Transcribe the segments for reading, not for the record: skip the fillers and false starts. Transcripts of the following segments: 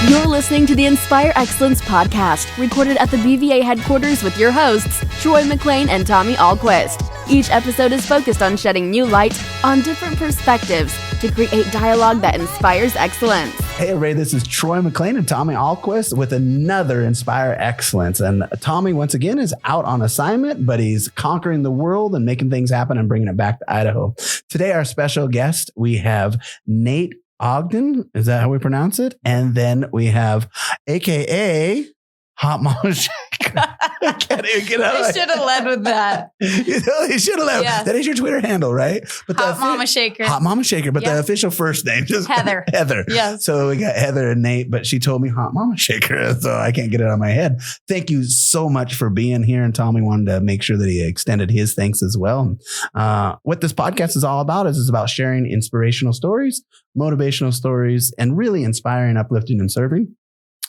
You're listening to the Inspire Excellence podcast, recorded at the BVA headquarters with your hosts, Troy McClain and Tommy Alquist. Each episode is focused on shedding new light on different perspectives to create dialogue that inspires excellence. Hey, everybody, this is Troy McClain and Tommy Alquist with another Inspire Excellence. And Tommy, once again, is out on assignment, but he's conquering the world and making things happen and bringing it back to Idaho. Today, our special guest, we have Nate Ogden. Is that how we pronounce it? And then we have AKA Hot Mama Shaker. I can't even get out. I should have led with that. You should have led. Yes. That is your Twitter handle, right? But Hot Mama Shaker. Hot Mama Shaker, but Yep. the official first name is Heather. Heather. Yes. So we got Heather and Nate, but she told me Hot Mama Shaker, so I can't get it out of my head. Thank you so much for being here. And Tommy wanted to make sure that he extended his thanks as well. What this podcast is all about is about sharing inspirational stories, motivational stories, and really inspiring, uplifting, and serving.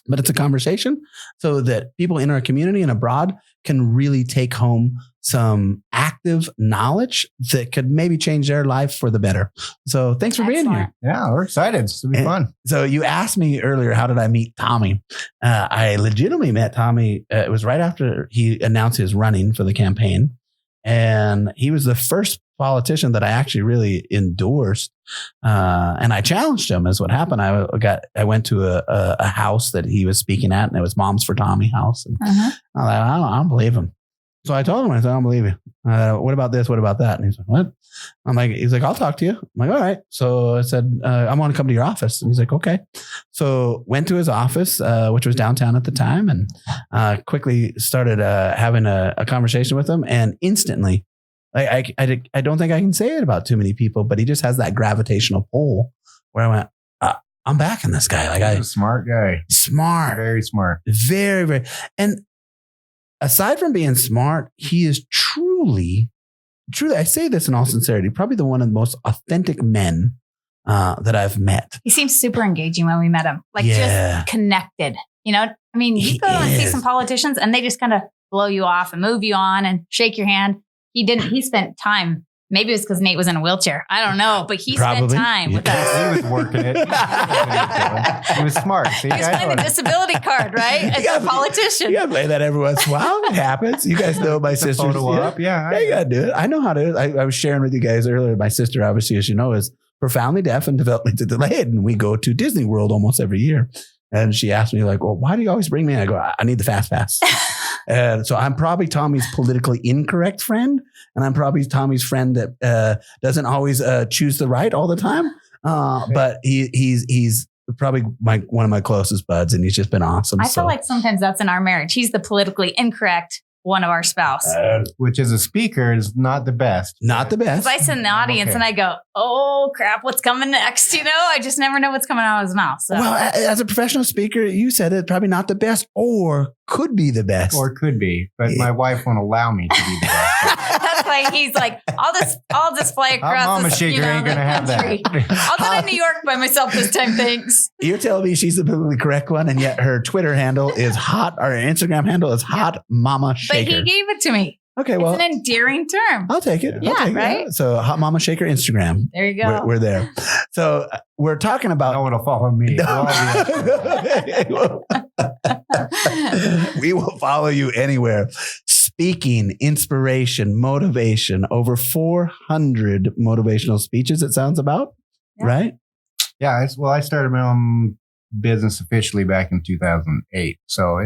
But it's a conversation so that people in our community and abroad can really take home some active knowledge that could maybe change their life for the better. So thanks for being here. Yeah, we're excited. It's going to be fun. So you asked me earlier, how did I meet Tommy? I legitimately met Tommy. It was right after he announced his running for the campaign. And he was the first politician that I actually really endorsed. And I challenged him is what happened. I went to a house that he was speaking at, and it was Moms for Tommy house. And I don't believe him. So I told him, I said, I don't believe you. What about this? What about that? And he's like, what? He's like, I'll talk to you. I'm like, all right. So I said, I want to come to your office. And he's like, okay. So went to his office, which was downtown at the time, and quickly started having a conversation with him. And instantly, I don't think I can say it about too many people, but he just has that gravitational pull where I went, I'm backing this guy. He's a smart guy. Smart. Very smart. Very, very. And aside from being smart, he is truly, I say this in all sincerity, probably the one of the most authentic men that I've met. He seems super engaging when we met him. Just connected. You know, I mean, you go and see some politicians and they just kind of blow you off and move you on and shake your hand. He didn't. He spent time. Maybe it was because Nate was in a wheelchair. I don't know, but he spent time with us. He was working it. He was smart. See, he was playing the disability card, right? As a politician. You got to play that every once in a while. It happens. You guys know my sister. Photo up. Yeah, you got to do it. I know how to. I was sharing with you guys earlier. My sister, obviously, as you know, is profoundly deaf and developmentally delayed, and we go to Disney World almost every year. And she asked me, like, well, why do you always bring me? And I go, I need the fast pass. And so I'm probably Tommy's politically incorrect friend. And I'm probably Tommy's friend that doesn't always choose the right all the time. But he's probably one of my closest buds. And he's just been awesome. I feel like sometimes that's in our marriage. He's the politically incorrect one of our spouse. Which as a speaker is not the best. Not the best. I sit in the audience and I go, oh crap, what's coming next? You know, I just never know what's coming out of his mouth. So. Well, as a professional speaker, you said it, probably not the best or could be the best. Or could be, but my wife won't allow me to be the best. That's why he's like, I'll just fly across Mama Shaker ain't going to have that. I'll go to New York by myself this time, thanks. You're telling me she's the politically correct one, and yet her Twitter handle is hot, or her Instagram handle is Hot Mama Shaker. But he gave it to me. Okay, well, it's an enterior term. I'll take it. Yeah, I'll take right? it. So Hot Mama Shaker Instagram. There you go. We're there. So we're talking about. No one will follow me. We will follow you anywhere. Speaking, inspiration, motivation, over 400 motivational speeches, it sounds about, right? Yeah. I started my own business officially back in 2008. So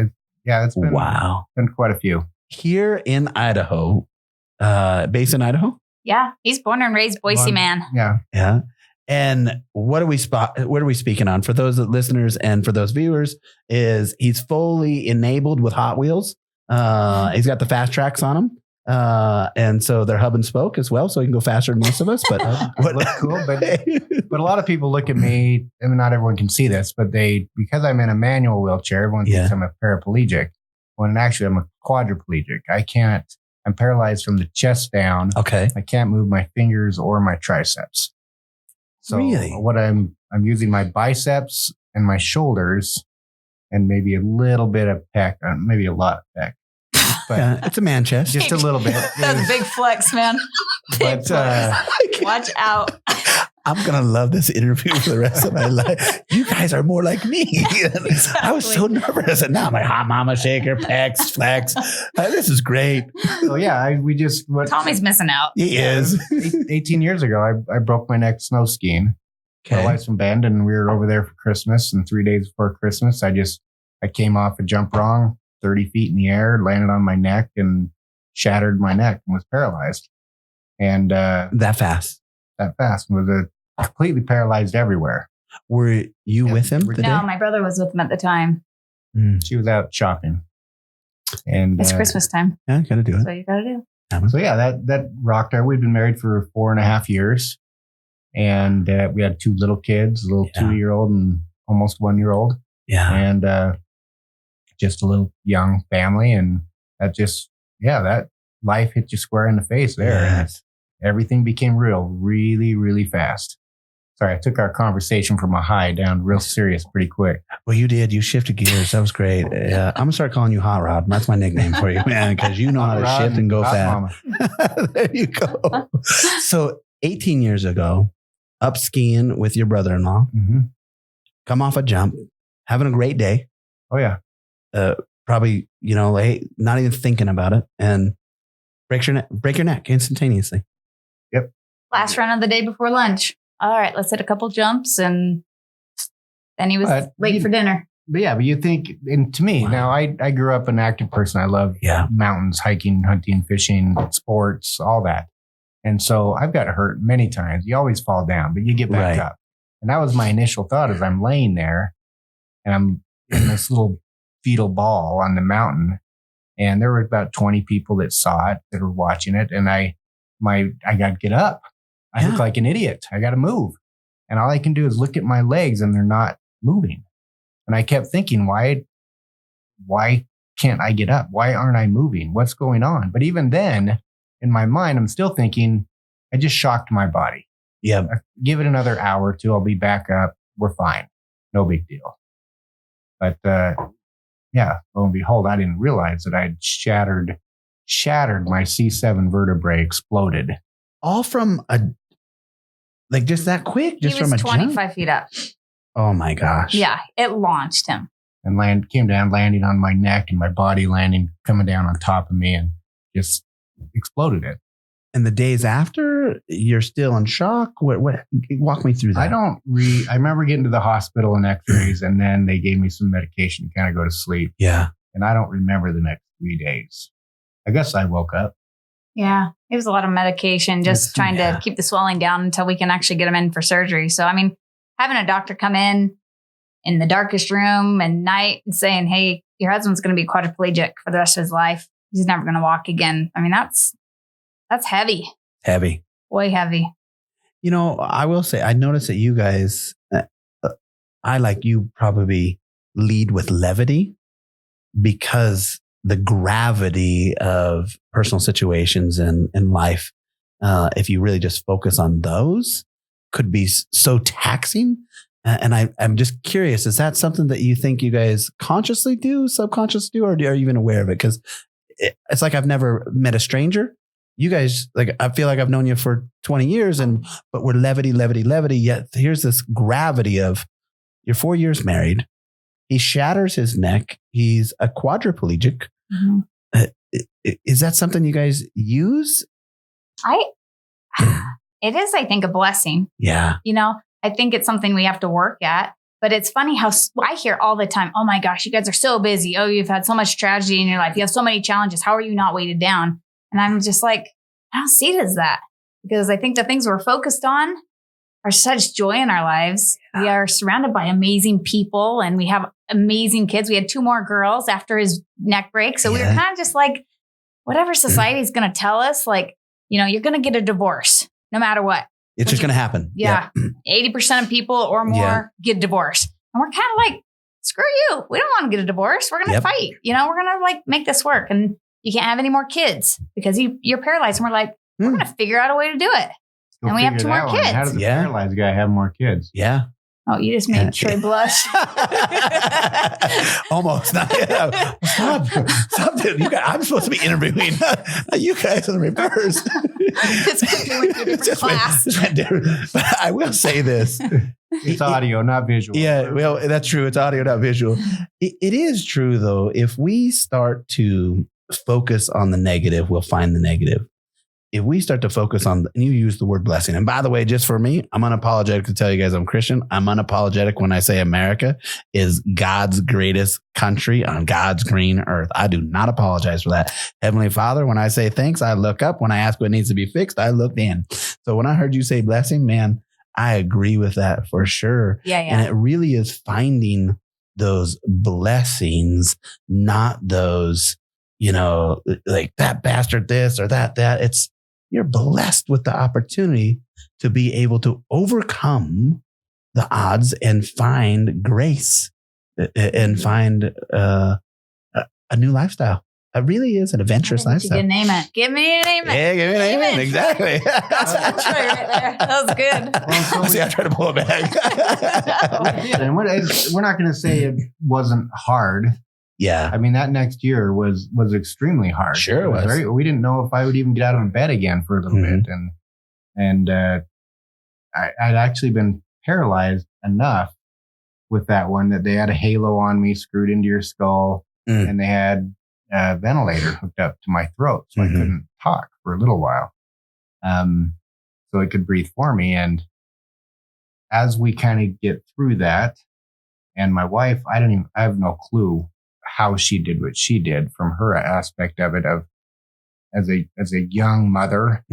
it's been quite a few. Here in Idaho, based in Idaho? Yeah. He's born and raised Boise man. Yeah. Yeah. And what are we speaking on? For those listeners and for those viewers, is he's fully enabled with Hot Wheels. He's got the fast tracks on him. And so they're hub and spoke as well. So he can go faster than most of us, but look cool. But a lot of people look at me, I mean, not everyone can see this, but because I'm in a manual wheelchair, everyone thinks I'm a paraplegic when actually I'm a quadriplegic. I'm paralyzed from the chest down. Okay. I can't move my fingers or my triceps. So what I'm using my biceps and my shoulders and maybe a little bit of pec, maybe a lot of pec. But yeah, it's a man chest. Just a little bit. That's a big flex, man. But watch out. I'm going to love this interview for the rest of my life. You guys are more like me. Exactly. I was so nervous. And now I'm like, hot mama shaker, pecs, flex. This is great. So yeah, Tommy's missing out. He is. 18 years ago, I broke my neck snow skiing. My wife's from Bend, and we were over there for Christmas. And 3 days before Christmas, I came off a jump wrong, 30 feet in the air, landed on my neck and shattered my neck and was paralyzed. And that fast was completely paralyzed everywhere. Were you with him? No, my brother was with him at the time. She was out shopping. And it's Christmas time. Yeah, gotta do it. So you gotta do. So yeah, that rocked her. We'd been married for 4.5 years. And we had 2 little kids, a little 2-year-old and almost 1-year-old. Yeah. And just a little young family. And that life hit you square in the face there. Yes. And everything became real really, really fast. Sorry, I took our conversation from a high down real serious pretty quick. Well, you did. You shifted gears. That was great. I'm going to start calling you Hot Rod. That's my nickname for you, man, because you know how to shift and go fast. There you go. So 18 years ago, up skiing with your brother-in-law, come off a jump, having a great day. Oh, yeah. Probably, not even thinking about it, and break your neck instantaneously. Yep. Last run of the day before lunch. All right, let's hit a couple jumps, and then he was late for dinner. But you think, and to me, now I grew up an active person. I love mountains, hiking, hunting, fishing, sports, all that. And so I've got hurt many times. You always fall down, but you get back up. And that was my initial thought as I'm laying there and I'm in this little fetal ball on the mountain. And there were about 20 people that saw it, that were watching it. And I got to get up. I look like an idiot. I got to move. And all I can do is look at my legs and they're not moving. And I kept thinking, why can't I get up? Why aren't I moving? What's going on? But even then, in my mind, I'm still thinking, I just shocked my body. Yeah. Give it another hour or two. I'll be back up. We're fine. No big deal. But lo and behold, I didn't realize that I'd shattered my C7 vertebrae, exploded. All from just that quick? Just he was from a 25 jump? feet up. Oh my gosh. Yeah, it launched him. And came down, landing on my neck and my body coming down on top of me and just exploded it. And the days after, you're still in shock? What walk me through that. I remember getting to the hospital and x-rays, and then they gave me some medication to kind of go to sleep. Yeah. And I don't remember the next 3 days. I guess I woke up. Yeah. It was a lot of medication, just trying to keep the swelling down until we can actually get him in for surgery. So, I mean, having a doctor come in the darkest room at night and saying, hey, your husband's going to be quadriplegic for the rest of his life. He's never going to walk again. I mean, that's heavy. Heavy. Way heavy. I will say, I noticed that you guys, I like you probably lead with levity because the gravity of personal situations in life, if you really just focus on those, could be so taxing. And I'm just curious, is that something that you think you guys consciously do, subconsciously do, or are you even aware of it? Because it's like I've never met a stranger. You guys, I feel like I've known you for 20 years, but we're levity. Yet here's this gravity of you're 4 years married. He shatters his neck. He's a quadriplegic. Mm-hmm. Is that something you guys use? It is, I think, a blessing. Yeah. I think it's something we have to work at. But it's funny how I hear all the time, oh my gosh, you guys are so busy. Oh, you've had so much tragedy in your life. You have so many challenges. How are you not weighted down? And I'm just like, I don't see it as that, because I think the things we're focused on are such joy in our lives. We are surrounded by amazing people and we have amazing kids. We had 2 more girls after his neck break. So we were kind of just like, whatever society is going to tell us, you're going to get a divorce no matter what. It's just going to happen. Yeah. 80% of people or more get divorced. And we're kind of like, screw you. We don't want to get a divorce. We're going to fight. We're going to make this work. And you can't have any more kids because you're paralyzed. And we're like, we're going to figure out a way to do it. And we have 2 more kids. How does the paralyzed guy have more kids? Yeah. Oh, you just made Troy blush. Almost. Stop. Dude. I'm supposed to be interviewing. You guys are the reverse. It's quickly went to a different class. But I will say this. It's audio, not visual. Yeah, well, that's true. It's audio, not visual. It is true, though. If we start to focus on the negative, we'll find the negative. If we start to focus on, and you use the word blessing, and by the way, just for me, I'm unapologetic to tell you guys I'm Christian. I'm unapologetic when I say America is God's greatest country on God's green earth. I do not apologize for that. Heavenly Father, when I say thanks, I look up. When I ask what needs to be fixed, I look in. So when I heard you say blessing, man, I agree with that for sure. Yeah. And it really is finding those blessings, not those, like that bastard this or that. You're blessed with the opportunity to be able to overcome the odds and find grace and find a new lifestyle. It really is an adventurous lifestyle. You can name it. Give me a name. Yeah, give me a name. Exactly. That's right there. That was good. Well, see, I tried to pull it back. And we're not going to say it wasn't hard. Yeah. I mean, that next year was extremely hard. Sure it was. We didn't know if I would even get out of bed again for a little bit. And I'd actually been paralyzed enough with that one that they had a halo on me screwed into your skull and they had a ventilator hooked up to my throat. So I couldn't talk for a little while. So it could breathe for me. And as we kind of get through that, and my wife, I have no clue how she did what she did from her aspect of it, of as a young mother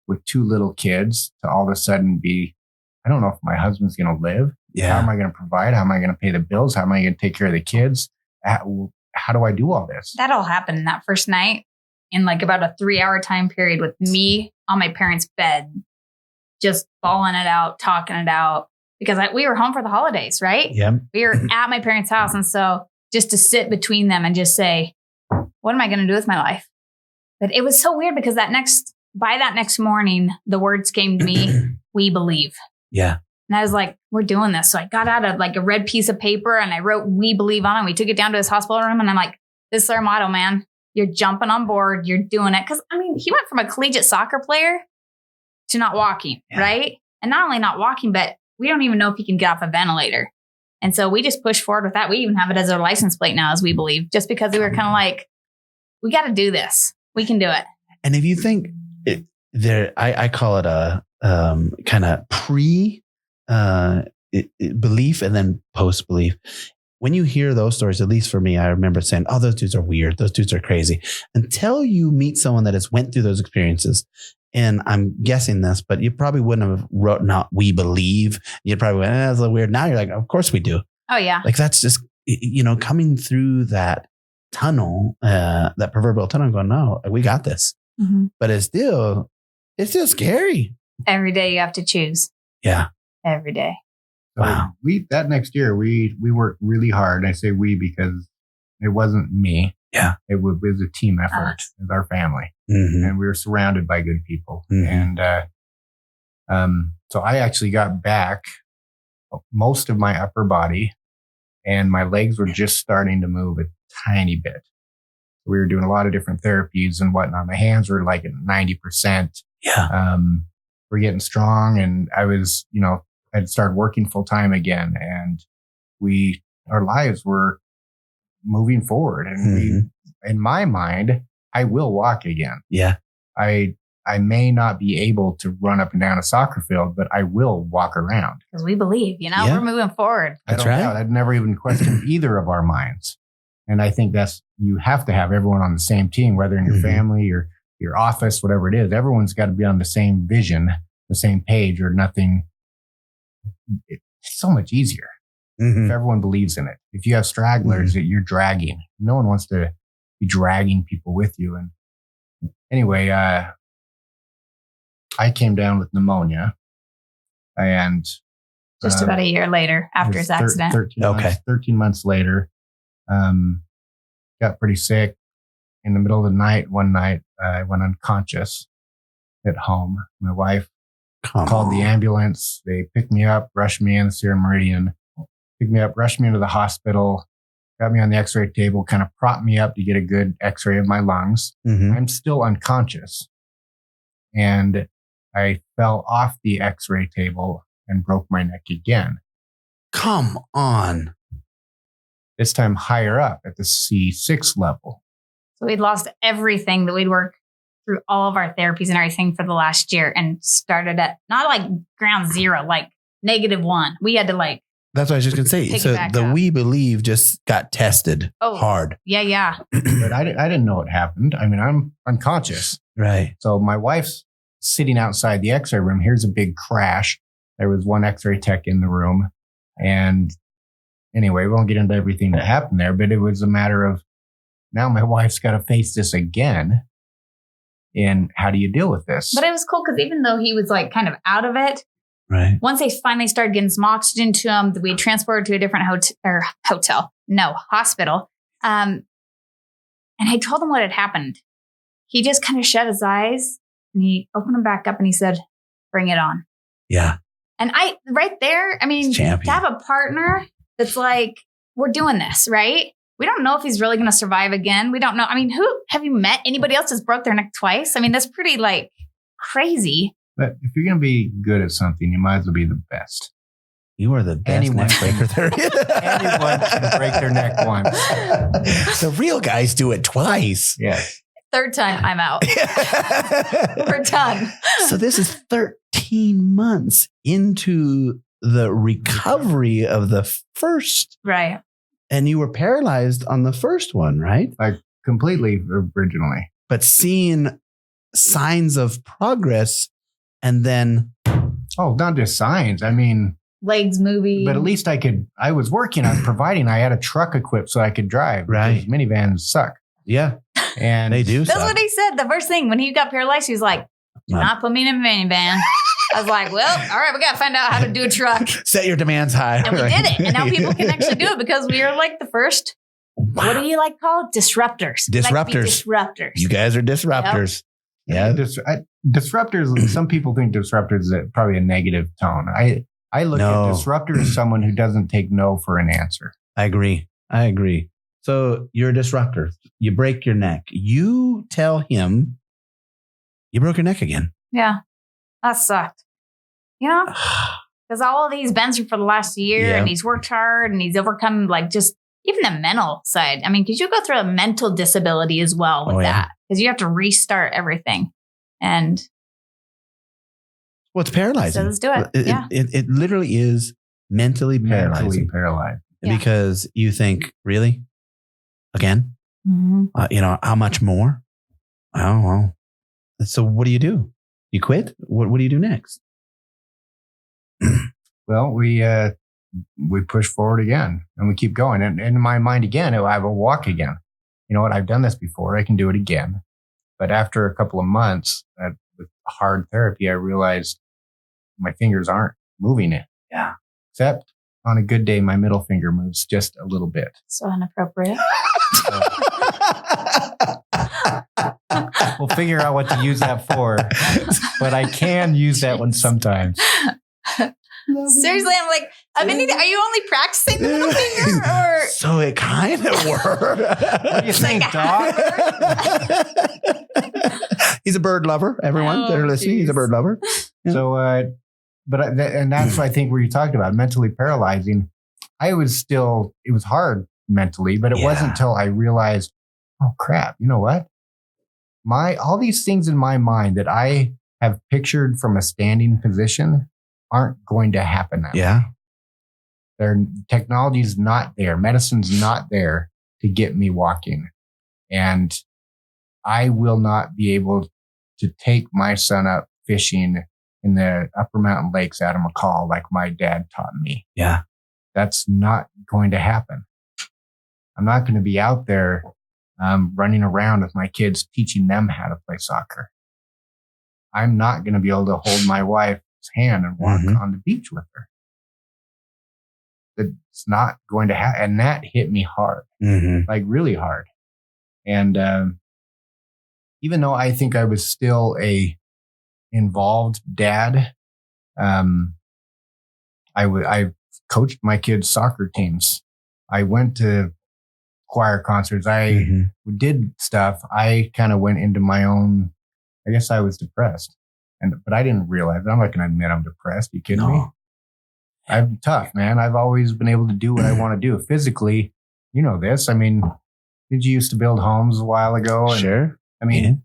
with 2 little kids to all of a sudden be, I don't know if my husband's going to live. Yeah. How am I going to provide? How am I going to pay the bills? How am I going to take care of the kids? How do I do all this? That all happened that first night in like about a 3-hour time period with me on my parents' bed, just bawling it out, talking it out, because we were home for the holidays, right? Yeah. We were at my parents' house. And so just to sit between them and just say, what am I going to do with my life? But it was so weird because by that next morning, the words came to me, we believe. Yeah. And I was like, we're doing this. So I got out a red piece of paper and I wrote, we believe on it. We took it down to his hospital room and I'm like, this is our motto, man. You're jumping on board. You're doing it. Cause I mean, he went from a collegiate soccer player to not walking, right? And not only not walking, but we don't even know if he can get off a ventilator. And so we just pushed forward with that. We even have it as our license plate now, as we believe, just because we were kind of like, we got to do this. We can do it. And if you think I call it a kind of belief and then post belief. When you hear those stories, at least for me, I remember saying, oh, those dudes are weird. Those dudes are crazy. Until you meet someone that has went through those experiences. And I'm guessing this, but you probably wouldn't have written out we believe. You'd probably went, that's a little weird. Now you're like, of course we do. Oh, yeah. Like that's just, coming through that tunnel, that proverbial tunnel going, no, we got this. But it's still scary. Every day you have to choose. Yeah. Every day. So wow. That next year, we worked really hard. I say we because it wasn't me. Yeah. It was a team effort with our family. And we were surrounded by good people. And so I actually got back most of my upper body and my legs were just starting to move a tiny bit. We were doing a lot of different therapies and whatnot. My hands were like at 90%. Yeah. We're getting strong and I was, I'd started working full time again and our lives were moving forward. And in my mind, I will walk again. Yeah. I may not be able to run up and down a soccer field, but I will walk around. Because we believe, we're moving forward. That's right. I'd never even questioned either of our minds. And I think you have to have everyone on the same team, whether in your family or your office, whatever it is. Everyone's got to be on the same vision, the same page or nothing. It's so much easier if everyone believes in it. If you have stragglers that you're dragging, no one wants to be dragging people with you. And anyway, I came down with pneumonia and just about a year later after his accident. 13 months later, got pretty sick. In the middle of the night, one night, I went unconscious at home. My wife called the ambulance. They picked me up, rushed me in the Serum Meridian, picked me up, rushed me into the hospital, got me on the x-ray table, kind of propped me up to get a good x-ray of my lungs. I'm still unconscious. and I fell off the x-ray table and broke my neck again. Come on. This time higher up at the C6 level. So we'd lost everything that we'd worked through all of our therapies and everything for the last year and started at not like ground zero, like -1. We had to like. That's what I was just going to say. So the We Believe just got tested hard. Yeah. But I didn't know what happened. I mean, I'm unconscious. Right. So my wife's sitting outside the x-ray room. Here's a big crash. There was one x-ray tech in the room. And anyway, we won't get into everything that happened there, but it was a matter of now my wife's got to face this again. And how do you deal with this? But it was cool because even though he was like kind of out of it, right. Once they finally started getting some oxygen to him, we transported to a different hospital. And I told him what had happened. He just kind of shut his eyes and he opened them back up and he said, "Bring it on." Yeah. And right there, I mean, to have a partner that's like, we're doing this, right? We don't know if he's really going to survive again. We don't know. I mean, have you met anybody else that's broke their neck twice? I mean, that's pretty like crazy. But if you're going to be good at something, you might as well be the best. You are the best neck breaker there is. Anyone can break their neck once. The real guys do it twice. Yeah. Third time, I'm out. We're done. So this is 13 months into the recovery of the first. Right. And you were paralyzed on the first one, right? Like completely originally. But seeing signs of progress and then. Oh, not just signs. I mean. Legs moving. But at least I was working on providing. I had a truck equipped so I could drive. Right. Minivans suck. Yeah. And they do. That's what he said. The first thing when he got paralyzed, he was like, "Do not put me in a minivan." I was like, well, all right, we got to find out how to do a truck. Set your demands high. And we did it. And now people can actually do it because we are like the first, what do you like called? Disruptors. Disruptors. You guys are disruptors. Yep. Yeah. Disruptors, some people think disruptors is probably a negative tone. I look at disruptor as someone who doesn't take no for an answer. I agree. So you're a disruptor. You break your neck. You tell him you broke your neck again. Yeah. That sucked. You know? Because all of these bends are for the last year and he's worked hard and he's overcome like just even the mental side. I mean, because you go through a mental disability as well with that. Because you have to restart everything. And well, it's paralyzing. So let's do it. It literally is mentally paralyzing. Mentally paralyzed. Because you think, really? Again? Mm-hmm. How much more? Oh, well. So what do? You quit? What do you do next? Well, we push forward again and we keep going. And in my mind again, I will walk again. You know what? I've done this before. I can do it again. But after a couple of months with hard therapy, I realized my fingers aren't moving it. Yeah. Except on a good day, my middle finger moves just a little bit. So inappropriate. We'll figure out what to use that for. But I can use that one sometimes. Seriously, I'm like, are you only practicing the middle finger? Or? So it kind of worked. What do you think, dog? He's a bird lover, everyone that are listening. He's a bird lover. Yeah. So, and that's I think where you talked about mentally paralyzing. It was hard mentally, but it wasn't until I realized, oh crap, you know what? All these things in my mind that I have pictured from a standing position aren't going to happen now. Yeah. Technology's not there. Medicine's not there to get me walking. And I will not be able to take my son up fishing in the Upper Mountain Lakes out of McCall like my dad taught me. Yeah. That's not going to happen. I'm not going to be out there running around with my kids, teaching them how to play soccer. I'm not going to be able to hold my wife's hand and walk on the beach with her. It's not going to happen. And that hit me hard, like really hard. And even though I think I was still a involved dad, I coached my kids' soccer teams. I went to choir concerts. I did stuff. I kind of went into my own, I guess I was depressed. But I didn't realize it. I'm not going to admit I'm depressed. You kidding me? I'm tough, man. I've always been able to do what I want to do physically. You know this. I mean, did you used to build homes a while ago? And, sure. I mean,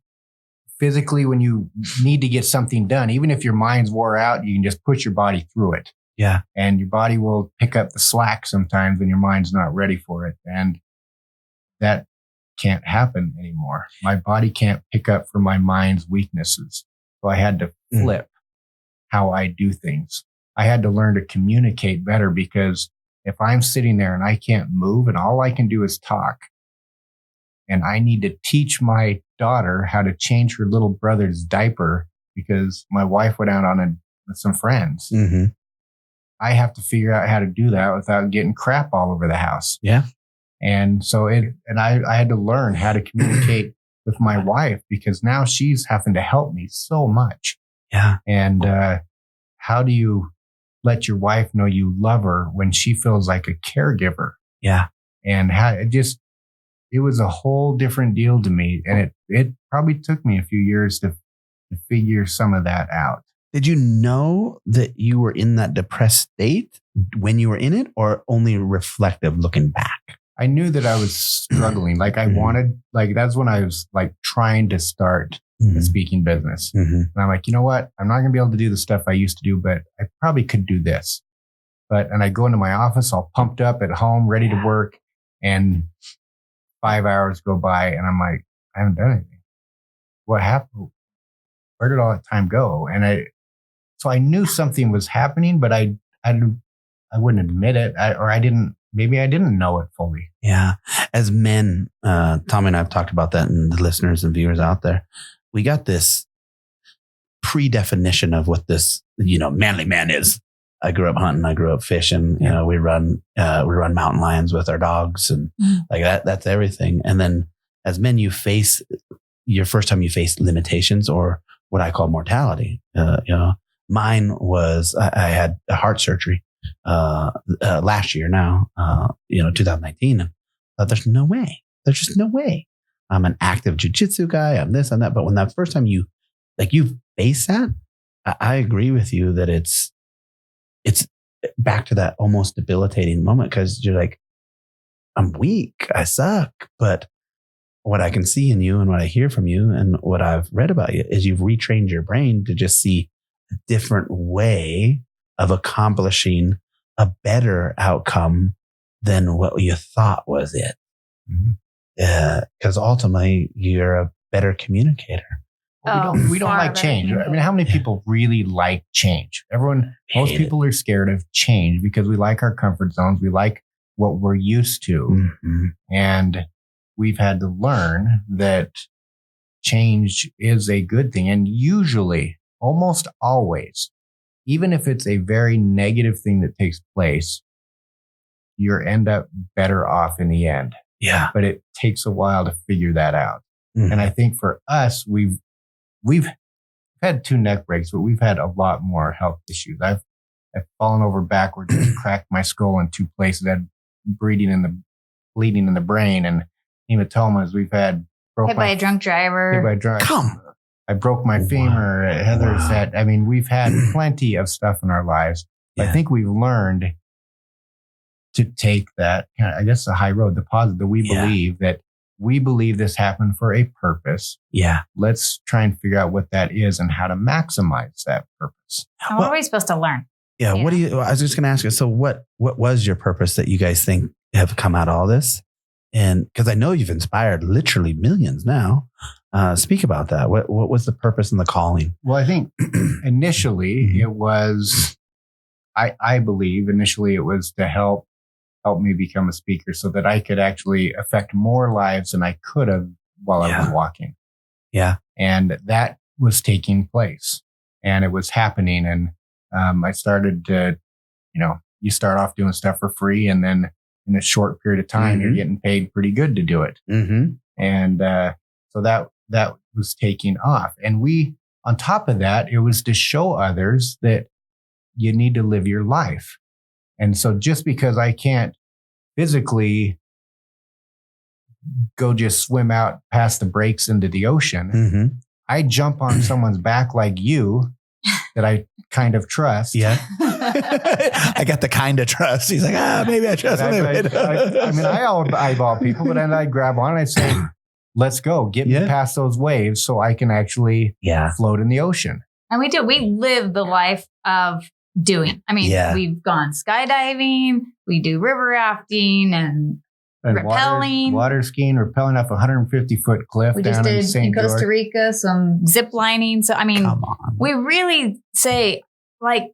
physically, when you need to get something done, even if your mind's wore out, you can just push your body through it. Yeah. And your body will pick up the slack sometimes when your mind's not ready for it. And that can't happen anymore. My body can't pick up for my mind's weaknesses. So I had to flip how I do things. I had to learn to communicate better, because if I'm sitting there and I can't move and all I can do is talk, and I need to teach my daughter how to change her little brother's diaper because my wife went out with some friends. Mm-hmm. I have to figure out how to do that without getting crap all over the house. Yeah. And so I had to learn how to communicate with my wife, because now she's having to help me so much. Yeah. And how do you let your wife know you love her when she feels like a caregiver? Yeah. And it was a whole different deal to me. And it probably took me a few years to figure some of that out. Did you know that you were in that depressed state when you were in it, or only reflective looking back? I knew that I was struggling. Like I wanted, like that's when I was like trying to start the speaking business. And I'm like, you know what? I'm not going to be able to do the stuff I used to do, but I probably could do this. And I go into my office, all pumped up at home, ready to work. And 5 hours go by and I'm like, I haven't done anything. What happened? Where did all that time go? And so I knew something was happening, but I wouldn't admit it. Maybe I didn't know it fully. Yeah. As men, Tommy and I have talked about that, and the listeners and viewers out there, we got this predefinition of what this, manly man is. I grew up hunting. I grew up fishing. Yeah. We run mountain lions with our dogs, and like that. That's everything. And then as men, your first time you face limitations, or what I call mortality. Mine was I had a heart surgery last year. Now, 2019. And there's no way. There's just no way. I'm an active jiu-jitsu guy. I'm this, I'm that. But when that first time you face that, I agree with you that it's back to that almost debilitating moment, because you're like, I'm weak, I suck. But what I can see in you and what I hear from you and what I've read about you is you've retrained your brain to just see a different way of accomplishing a better outcome than what you thought was it. Because ultimately you're a better communicator. We don't like change. I mean, how many people really like change? Most people are scared of change because we like our comfort zones. We like what we're used to. And we've had to learn that change is a good thing. And usually, almost always, even if it's a very negative thing that takes place, you end up better off in the end. Yeah. But it takes a while to figure that out. And I think for us, we've had 2 neck breaks, but we've had a lot more health issues. I've fallen over backwards and cracked my skull in 2 places. I had bleeding in the brain, and hematomas. We've had hit by a drunk driver. I broke my femur. Heather's had. I mean, we've had plenty of stuff in our lives. Yeah. I think we've learned to take that, I guess, the high road, the positive, that we believe this happened for a purpose. Yeah. Let's try and figure out what that is and how to maximize that purpose. And what are we supposed to learn? Yeah. I was just going to ask you, so what was your purpose that you guys think have come out of all this? And because I know you've inspired literally millions now. Speak about that. What was the purpose and the calling? Well, I think initially it was, I believe initially it was to help me become a speaker so that I could actually affect more lives than I could have while I was walking. Yeah. And that was taking place and it was happening. And I started to, you start off doing stuff for free, and then in a short period of time, you're getting paid pretty good to do it. And so that was taking off. And on top of that, it was to show others that you need to live your life. And so just because I can't physically go just swim out past the breaks into the ocean, I jump on someone's back like you that I kind of trust. Yeah. I got the kind of trust. He's like, maybe I trust him. I eyeball people, but then I grab on and I say, let's go. Get me past those waves so I can actually float in the ocean. And we do. We live the life of doing. I mean, we've gone skydiving. We do river rafting and rappelling. Water skiing, rappelling up a 150-foot cliff. We just did in Costa Rica some zip lining. So, I mean, we really say, like,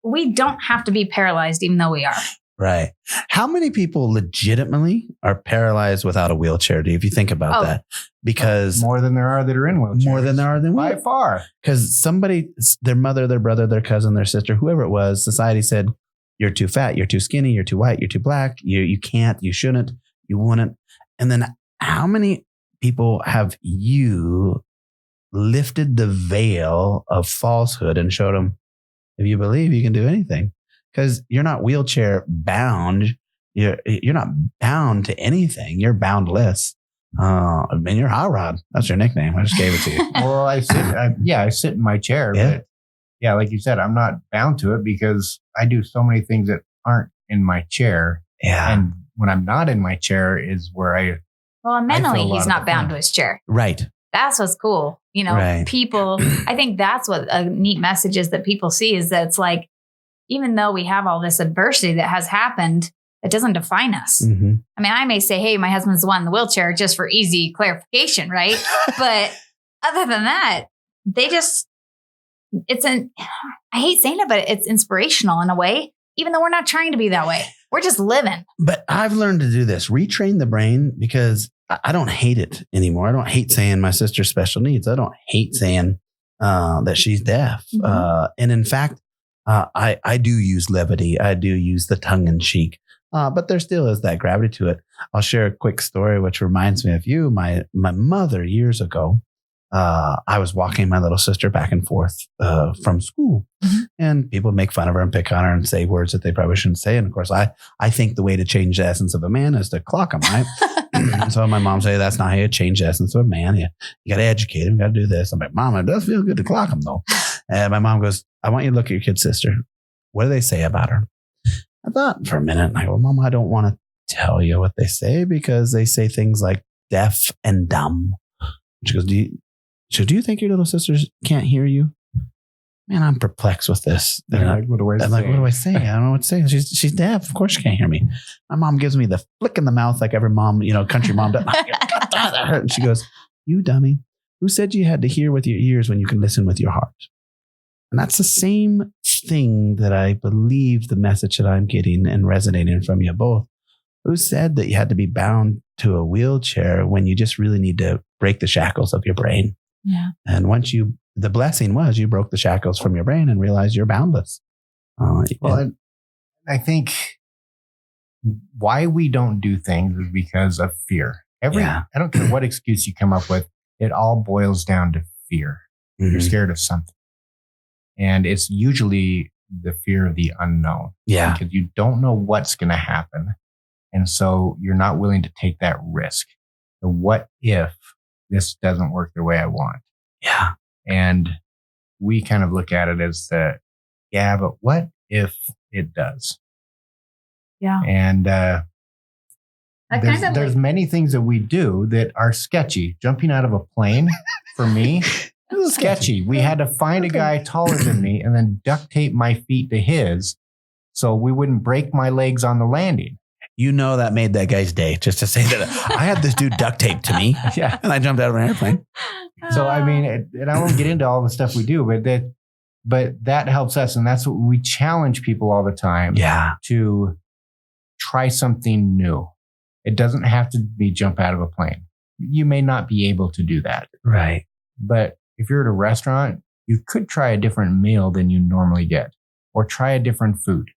we don't have to be paralyzed, even though we are. Right. How many people legitimately are paralyzed without a wheelchair? If you think about that, because more than there are that are in wheelchairs. More than there are than by far. Because somebody, their mother, their brother, their cousin, their sister, whoever it was, society said, you're too fat, you're too skinny, you're too white, you're too black, you can't, you shouldn't, you wouldn't. And then how many people have you lifted the veil of falsehood and showed them, if you believe, you can do anything? Because you're not wheelchair bound. You're not bound to anything. You're boundless. And you're Hot Rod. That's your nickname. I just gave it to you. Well, I sit in my chair. Yeah. But like you said, I'm not bound to it because I do so many things that aren't in my chair. Yeah. And when I'm not in my chair is where well, mentally, he's not bound to his chair. Right. That's what's cool. You know, people, I think that's what a neat message is that people see is that it's like, even though we have all this adversity that has happened, it doesn't define us. Mm-hmm. I mean, I may say, hey, my husband's the one in the wheelchair just for easy clarification, right? But other than that, I hate saying it, but it's inspirational in a way, even though we're not trying to be that way. We're just living. But I've learned to do this, retrain the brain, because I don't hate it anymore. I don't hate saying my sister's special needs. I don't hate saying that she's deaf. Mm-hmm. And in fact, I do use levity. I do use the tongue in cheek, but there still is that gravity to it. I'll share a quick story, which reminds me of you. My mother years ago, I was walking my little sister back and forth from school, and people make fun of her and pick on her and say words that they probably shouldn't say. And of course, I think the way to change the essence of a man is to clock him, right? So my mom say, that's not how you change the essence of a man. You got to educate him. You got to do this. I'm like, Mom, it does feel good to clock him though. And my mom goes, I want you to look at your kid sister. What do they say about her? I thought for a minute, and I go, Mom, I don't want to tell you what they say because they say things like deaf and dumb. She goes, do you think your little sisters can't hear you? Man, I'm perplexed with this. What do I say? I don't know what to say. She's deaf. Of course she can't hear me. My mom gives me the flick in the mouth like every mom, country mom does. That hurt. And she goes, you dummy. Who said you had to hear with your ears when you can listen with your heart? And that's the same thing that I believe the message that I'm getting and resonating from you both. Who said that you had to be bound to a wheelchair when you just really need to break the shackles of your brain? Yeah. And the blessing was you broke the shackles from your brain and realized you're boundless. I think why we don't do things is because of fear. I don't care what excuse you come up with. It all boils down to fear. Mm-hmm. You're scared of something. And it's usually the fear of the unknown. Yeah. Because you don't know what's going to happen. And so you're not willing to take that risk. So what if this doesn't work the way I want? Yeah. And we kind of look at it as but if it does? Yeah. And there's many things that we do that are sketchy. Jumping out of a plane, for me, sketchy. We had to find a guy taller than me and then duct tape my feet to his so we wouldn't break my legs on the landing. That made that guy's day, just to say that I had this dude duct taped to me. Yeah. And I jumped out of an airplane. So, I mean, and I won't get into all the stuff we do, but that helps us. And that's what we challenge people all the time. Yeah. To try something new. It doesn't have to be jump out of a plane. You may not be able to do that. Right. But if you're at a restaurant, you could try a different meal than you normally get, or try a different food.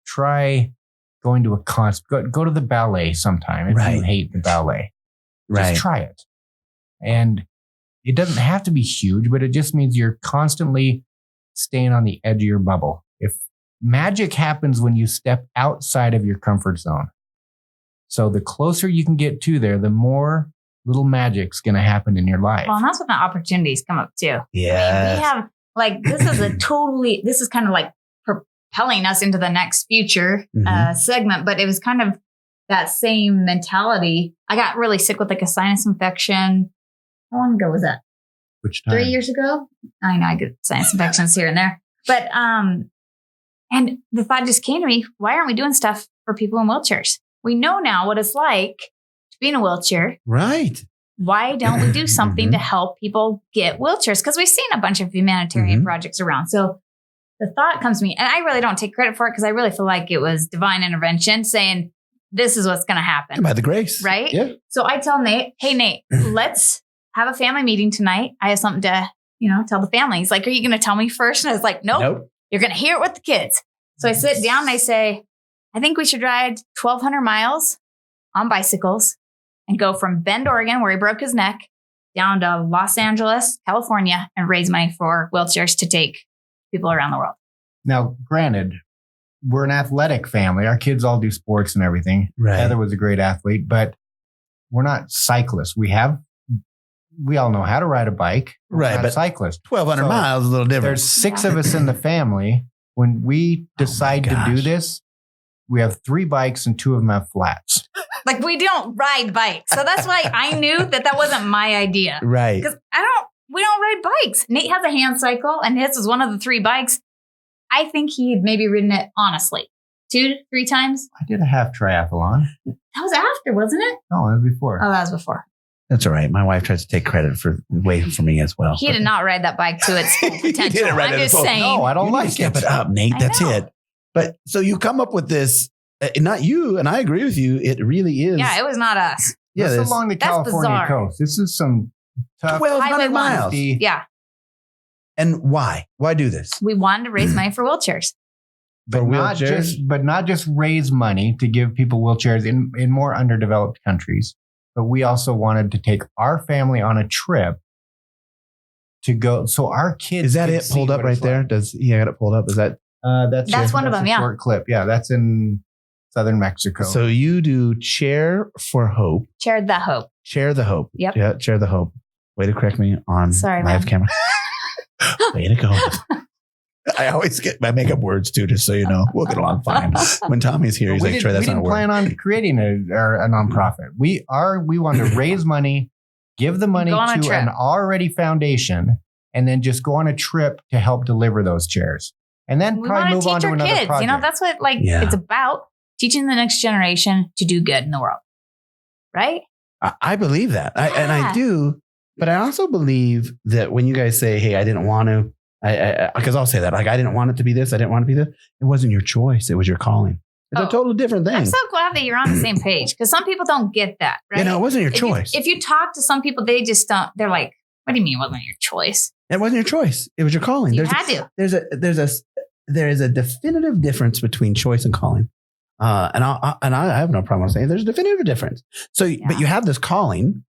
Try going to a concert. Go to the ballet sometime if you hate the ballet. Just try it. And it doesn't have to be huge, but it just means you're constantly staying on the edge of your bubble. If magic happens when you step outside of your comfort zone. So the closer you can get to there, the more little magic's going to happen in your life. Well, and that's when the opportunities come up too. Yeah. We have like, this is kind of like propelling us into the next future segment, but it was kind of that same mentality. I got really sick with like a sinus infection. How long ago was that? Which time? 3 years ago. I know I get sinus infections here and there, but, and the thought just came to me, why aren't we doing stuff for people in wheelchairs? We know now what it's like to be in a wheelchair. Right. Why don't we do something to help people get wheelchairs? Because we've seen a bunch of humanitarian projects around. So the thought comes to me, and I really don't take credit for it because I really feel like it was divine intervention saying, this is what's going to happen. By the grace. Right? Yeah. So I tell Nate, hey, Nate, let's have a family meeting tonight. I have something to, tell the family. He's like, are you going to tell me first? And I was like, nope. You're going to hear it with the kids. So I sit down and I say, I think we should ride 1,200 miles on bicycles and go from Bend, Oregon, where he broke his neck, down to Los Angeles, California, and raise money for wheelchairs to take people around the world. Now, granted, we're an athletic family. Our kids all do sports and everything. Right. Heather was a great athlete, but we're not cyclists. We all know how to ride a bike. We're not cyclists. 1,200 miles is a little different. There's 6 of us in the family. When we decide to do this, we have 3 bikes and 2 of them have flats. Like we don't ride bikes. So that's why I knew that wasn't my idea. Right. Because we don't ride bikes. Nate has a hand cycle and his was one of the 3 bikes. I think he had maybe ridden it honestly 2-3 times. I did a half triathlon. That was after, wasn't it? No, it was before. Oh, that was before. That's all right. My wife tries to take credit for me as well. He did not ride that bike to its full potential. I'm just saying. No, I don't like step it up, Nate. That's it. But so you come up with this, not you, and I agree with you. It really is. Yeah, it was not us. Yeah, this is along the California coast. This is some tough 1,200 miles. Yeah. And why? Why do this? We wanted to raise money for wheelchairs. But not just raise money to give people wheelchairs in more underdeveloped countries. But we also wanted to take our family on a trip to go. So our kids. Is that it pulled up right there? Got it pulled up? Is that? That's one of them. Yeah. Short clip. Yeah. That's in southern Mexico. So you do Chair for Hope. Share the Hope. Share the Hope. Yep. Yeah. Share the Hope. Way to correct me on live camera. Way to go. I always get my makeup words too, just so you know. We'll get along fine. When Tommy's here, he's like, Troy, that's not a word. We didn't plan on creating a nonprofit. We want to raise money, give the money to an already foundation, and then just go on a trip to help deliver those chairs. And then probably move on to another kids. project. That's what it's about, teaching the next generation to do good in the world. Right? I believe that. And I do. But I also believe that when you guys say, hey, I didn't want to, because I'll say that, like, I didn't want it to be this. I didn't want it to be this. It wasn't your choice. It was your calling. It's a totally different thing. I'm so glad that you're on the same page because some people don't get that. Right? It wasn't your choice. If you talk to some people, they just don't. They're like, what do you mean it wasn't your choice? It wasn't your choice. It was your calling. You had to. There is a definitive difference between choice and calling. And I have no problem saying there's a definitive difference. So, but you have this calling,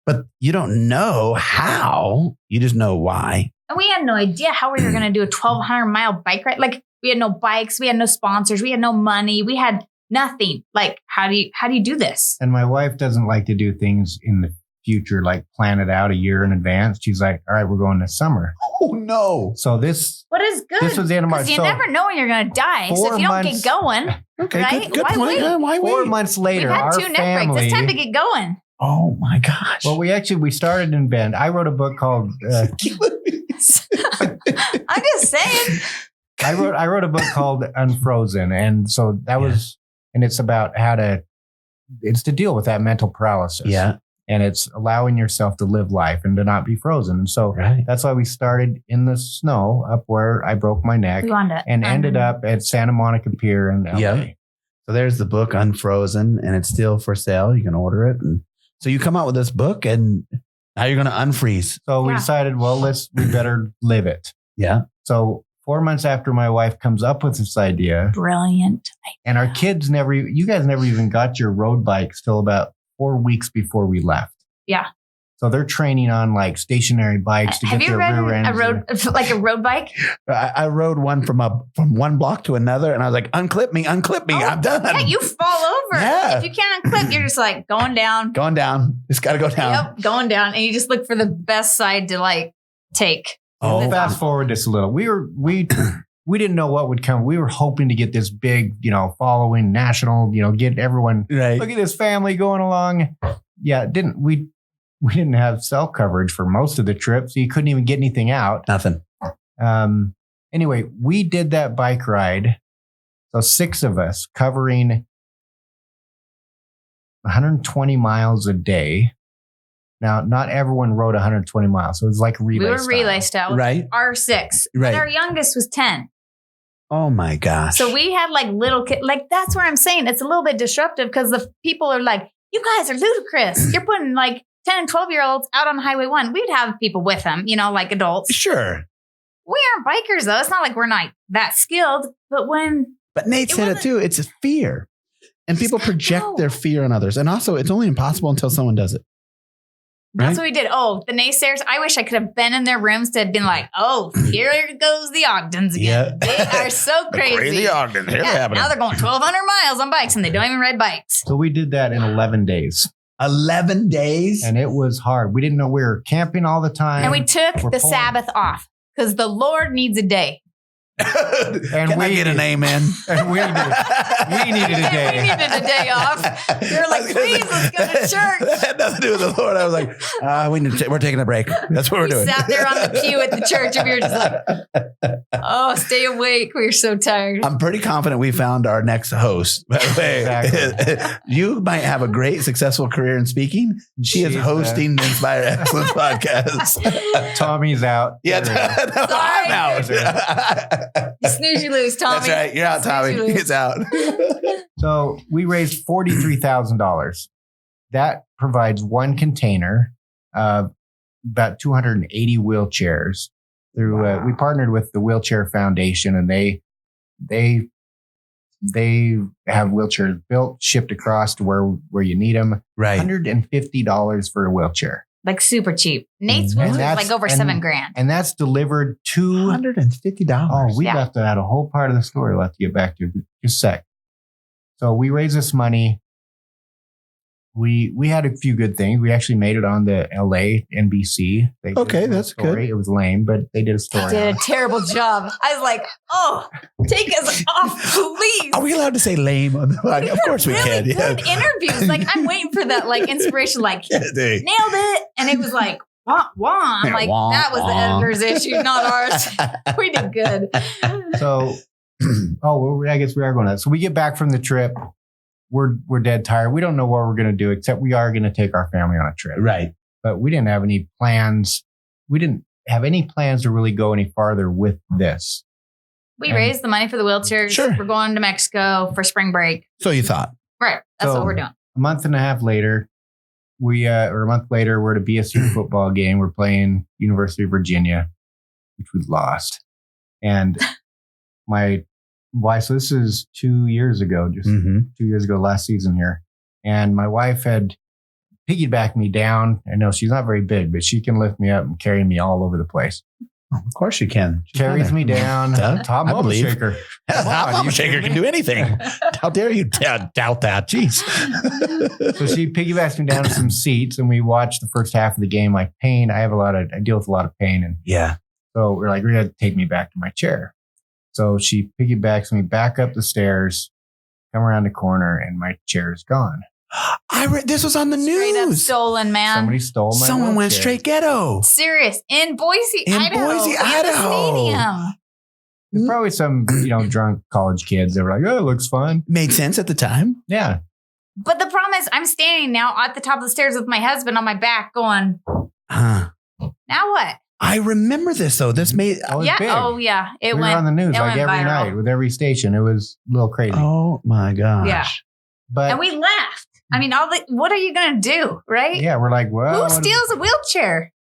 but you don't know how. You just know why. And we had no idea how we were going to do a 1,200-mile bike ride. Like, we had no bikes, we had no sponsors, we had no money, we had nothing. Like, how do you do this? And my wife doesn't like to do things in the future, like plan it out a year in advance. She's like, all right, we're going this summer. Oh no! So this, what is good? This was the end of March. You never know when you're going to die. So if you don't get going, right? Good Why wait? Why wait? 4 months later, we've had our 2 neck family. breaks. It's time to get going. Oh my gosh! Well, we started in Bend. I wrote a book called. I'm just saying. I wrote a book called Unfrozen, and so that was, and it's about it's to deal with that mental paralysis. Yeah. And it's allowing yourself to live life and to not be frozen. And so that's why we started in the snow up where I broke my neck and ended up at Santa Monica Pier in LA. Yeah. So there's the book Unfrozen, and it's still for sale. You can order it. And so you come out with this book, and now you're going to unfreeze. So we decided, well, we better live it. Yeah. So 4 months after my wife comes up with this idea. Brilliant. And our kids you guys never even got your road bikes till about 4 weeks before we left. Yeah. So they're training on like stationary bikes to get their rear ends. Like a road bike? I rode one from one block to another, and I was like, "Unclip me, I'm done." Yeah, you fall over. Yeah. If you can't unclip, you're just like going down. Just got to go down. Yep, going down, and you just look for the best side to like take. Oh, fast forward this a little. We didn't know what would come. We were hoping to get this big, following, national, get everyone. Right. Look at this family going along. Yeah, we didn't have cell coverage for most of the trip, so you couldn't even get anything out. Nothing. Anyway, we did that bike ride. So 6 of us covering 120 miles a day. Now, not everyone rode 120 miles, so it was like relay style. We were relay style. Right. Our 6. Right. But our youngest was 10. Oh my gosh. So we had like little kids. Like that's where I'm saying it's a little bit disruptive because the people are like, you guys are ludicrous. You're putting like 10 and 12-year-olds out on Highway 1. We'd have people with them, like adults. Sure. We aren't bikers, though. It's not like we're not that skilled. But Nate said it too. It's a fear. And people project their fear on others. And also, it's only impossible until someone does it. Right? That's what we did. Oh, the naysayers. I wish I could have been in their rooms to have been like, oh, here goes the Ogdens again. Yeah. They are so crazy. Crazy Ogdens. Here they happen. Now they're going 1,200 miles on bikes and they don't even ride bikes. So we did that in 11 days. 11 days? And it was hard. We didn't know we were camping all the time. And we took the Sabbath off because the Lord needs a day. And Can I get an amen? And we needed a day. We needed a day off. We were like, please, let's go to church. That had nothing to do with the Lord. I was like, we're taking a break. That's what we're doing. We sat there on the pew at the church and we were just like, oh, stay awake. We were so tired. I'm pretty confident we found our next host. By the way, exactly. You might have a great, successful career in speaking. She's is hosting the Inspire Excellence podcast. Tommy's out. Yeah, I'm out. You snooze, you lose, Tommy. That's right. You're out, Tommy. He's out. So we raised $43,000. That provides one container of about 280 wheelchairs. Through we partnered with the Wheelchair Foundation, and they have wheelchairs built, shipped across to where you need them. Right. $150 for a wheelchair. Like super cheap. Nate's was like over $7,000. And that's delivered to $150. Oh, we left out a whole part of the story we'll have to get back to. Just a sec. So we raised this money. We had a few good things. We actually made it on the LA NBC. Okay, that's good. It was lame, but they did a story. They did a terrible job. I was like, oh, take us off, please. Are we allowed to say lame on the podcast? Of course we can. Good interviews. Like I'm waiting for that like inspiration, like nailed it. And it was like, wah, wah. I'm like, that was the editor's issue, not ours. We did good. So, I guess we are going to. So we get back from the trip. We're dead tired. We don't know what we're going to do, except we are going to take our family on a trip. Right. But we didn't have any plans. We didn't have any plans to really go any farther with this. We raised the money for the wheelchairs. Sure. We're going to Mexico for spring break. So you thought. Right. That's what we're doing. A month and a half later, we're at a BSU football game. We're playing University of Virginia, which we lost. And so this is 2 years ago, 2 years ago, last season here. And my wife had piggybacked me down. I know she's not very big, but she can lift me up and carry me all over the place. Oh, of course she can. She carries me down. Top mama shaker. Top mama shaker can do anything. How dare you doubt that? Jeez. So she piggybacks me down to some seats and we watch the first half of the game. Like pain. I deal with a lot of pain. And so we're like, we're going to take me back to my chair. So she piggybacks me back up the stairs, come around the corner, and my chair is gone. This was on the news. Straight up stolen, man. Somebody stole my Someone wheelchair. went straight ghetto. Serious. In Boise, Idaho. Boise, Idaho. Stadium. There's probably some, drunk college kids that were like, oh, it looks fun. Made sense at the time. Yeah. But the problem is I'm standing now at the top of the stairs with my husband on my back going, now what? I remember this though. This made big. Oh yeah, we were on the news like every viral. night with every station. It was a little crazy. Oh my gosh! Yeah, and we laughed. I mean, what are you gonna do, right? Yeah, we're like, well, who steals a wheelchair?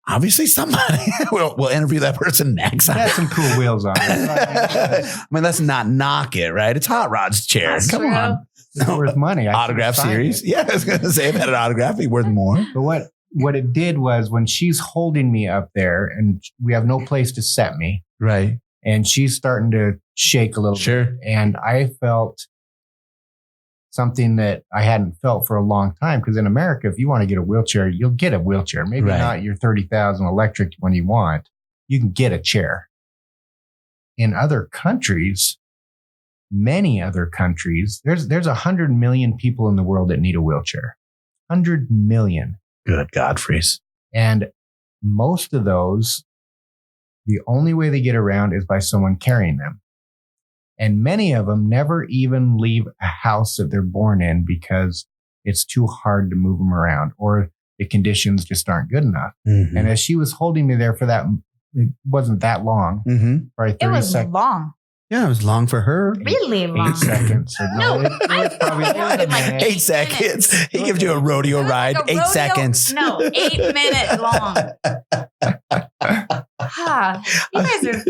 Obviously, somebody. We'll interview that person next. It had some cool wheels on it. I mean, let's not knock it, right? It's Hot Rod's chair. That's Come true. on, it's worth money. Autograph series. Yeah, I was gonna say if it had an autograph, it'd be worth more. But what it did was when she's holding me up there and we have no place to set me. Right. And she's starting to shake a little bit. And I felt something that I hadn't felt for a long time. Because in America, if you want to get a wheelchair, you'll get a wheelchair. Maybe not your 30,000 electric when you want. You can get a chair. In other countries, many other countries, there's 100 million people in the world that need a wheelchair. 100 million. Good God, Freeze. And most of those, the only way they get around is by someone carrying them. And many of them never even leave a house that they're born in because it's too hard to move them around or the conditions just aren't good enough. Mm-hmm. And as she was holding me there for that, it wasn't that long. Mm-hmm. Probably 30 it was seconds. Long. Yeah, it was long for her. Really long. 8 seconds. No, it was probably like 8 seconds. He gives you a rodeo ride. Like 8 seconds. No, 8 minutes long. You guys are.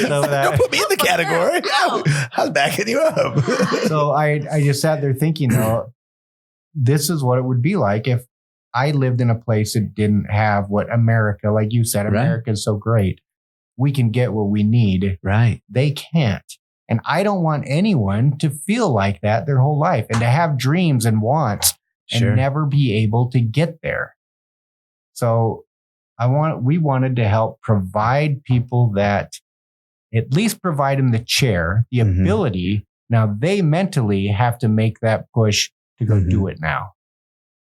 Don't put me in the category. No. I was backing you up. So I just sat there thinking, though, this is what it would be like if I lived in a place that didn't have what America, like you said, America is so great. We can get what we need. Right. They can't. And I don't want anyone to feel like that their whole life and to have dreams and wants and never be able to get there. So we wanted to help provide people that at least provide them the chair, the ability. Now they mentally have to make that push to go do it now.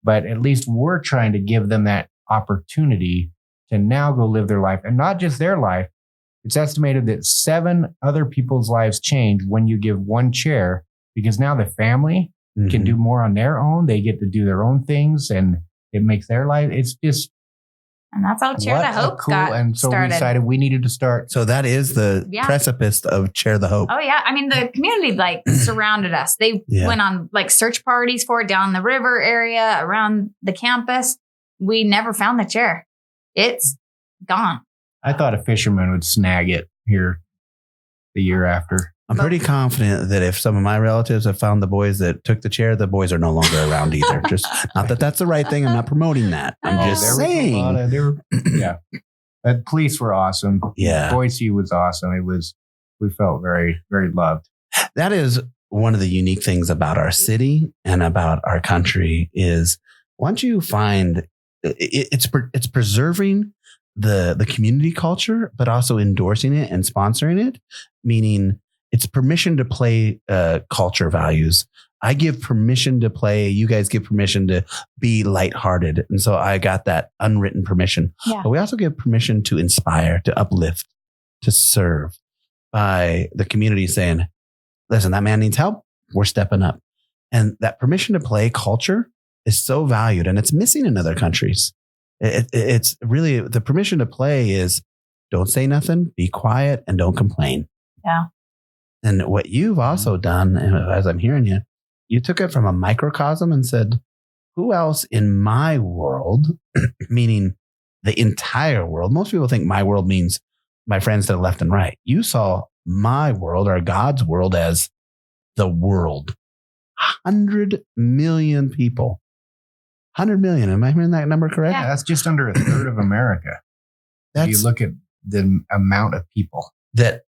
But at least we're trying to give them that opportunity to now go live their life, and not just their life. It's estimated that 7 other people's lives change when you give one chair, because now the family can do more on their own. They get to do their own things and it makes their life. It's just. And that's how Chair the Hope got And so started. we decided we needed to start. So that is the precipice of Chair the Hope. Oh, yeah. I mean, the community surrounded us. They went on search parties for it down the river area, around the campus. We never found the chair. It's gone. I thought a fisherman would snag it here the year after. I'm pretty confident that if some of my relatives have found the boys that took the chair, the boys are no longer around either. Just not that that's the right thing. I'm not promoting that. I'm just saying. The police were awesome. Yeah. Boise was awesome. We felt very, very loved. That is one of the unique things about our city and about our country is once you find it's preserving the community culture, but also endorsing it and sponsoring it, meaning it's permission to play culture values. I give permission to play. You guys give permission to be lighthearted. And so I got that unwritten permission. Yeah. But we also give permission to inspire, to uplift, to serve by the community saying, listen, that man needs help. We're stepping up. And that permission to play culture is so valued, and it's missing in other countries. It's really the permission to play is don't say nothing, be quiet, and don't complain. Yeah. And what you've also done, as I'm hearing you, you took it from a microcosm and said, who else in my world, meaning the entire world? Most people think my world means my friends to the left and right. You saw my world or God's world as the world. 100 million people. 100 million. Am I hearing that number correct? Yeah, that's just under a third of America. If you look at the amount of people that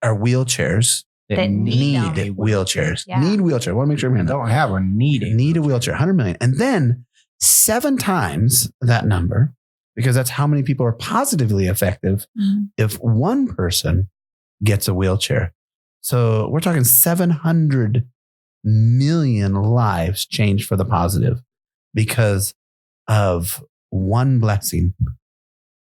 are wheelchairs that need wheelchairs. Yeah. Need wheelchair. I want to make sure I'm hearing that. Don't have one. Need a wheelchair. 100 million. And then 7 times that number, because that's how many people are positively effective if one person gets a wheelchair. So we're talking 700 million lives changed for the positive because of one blessing.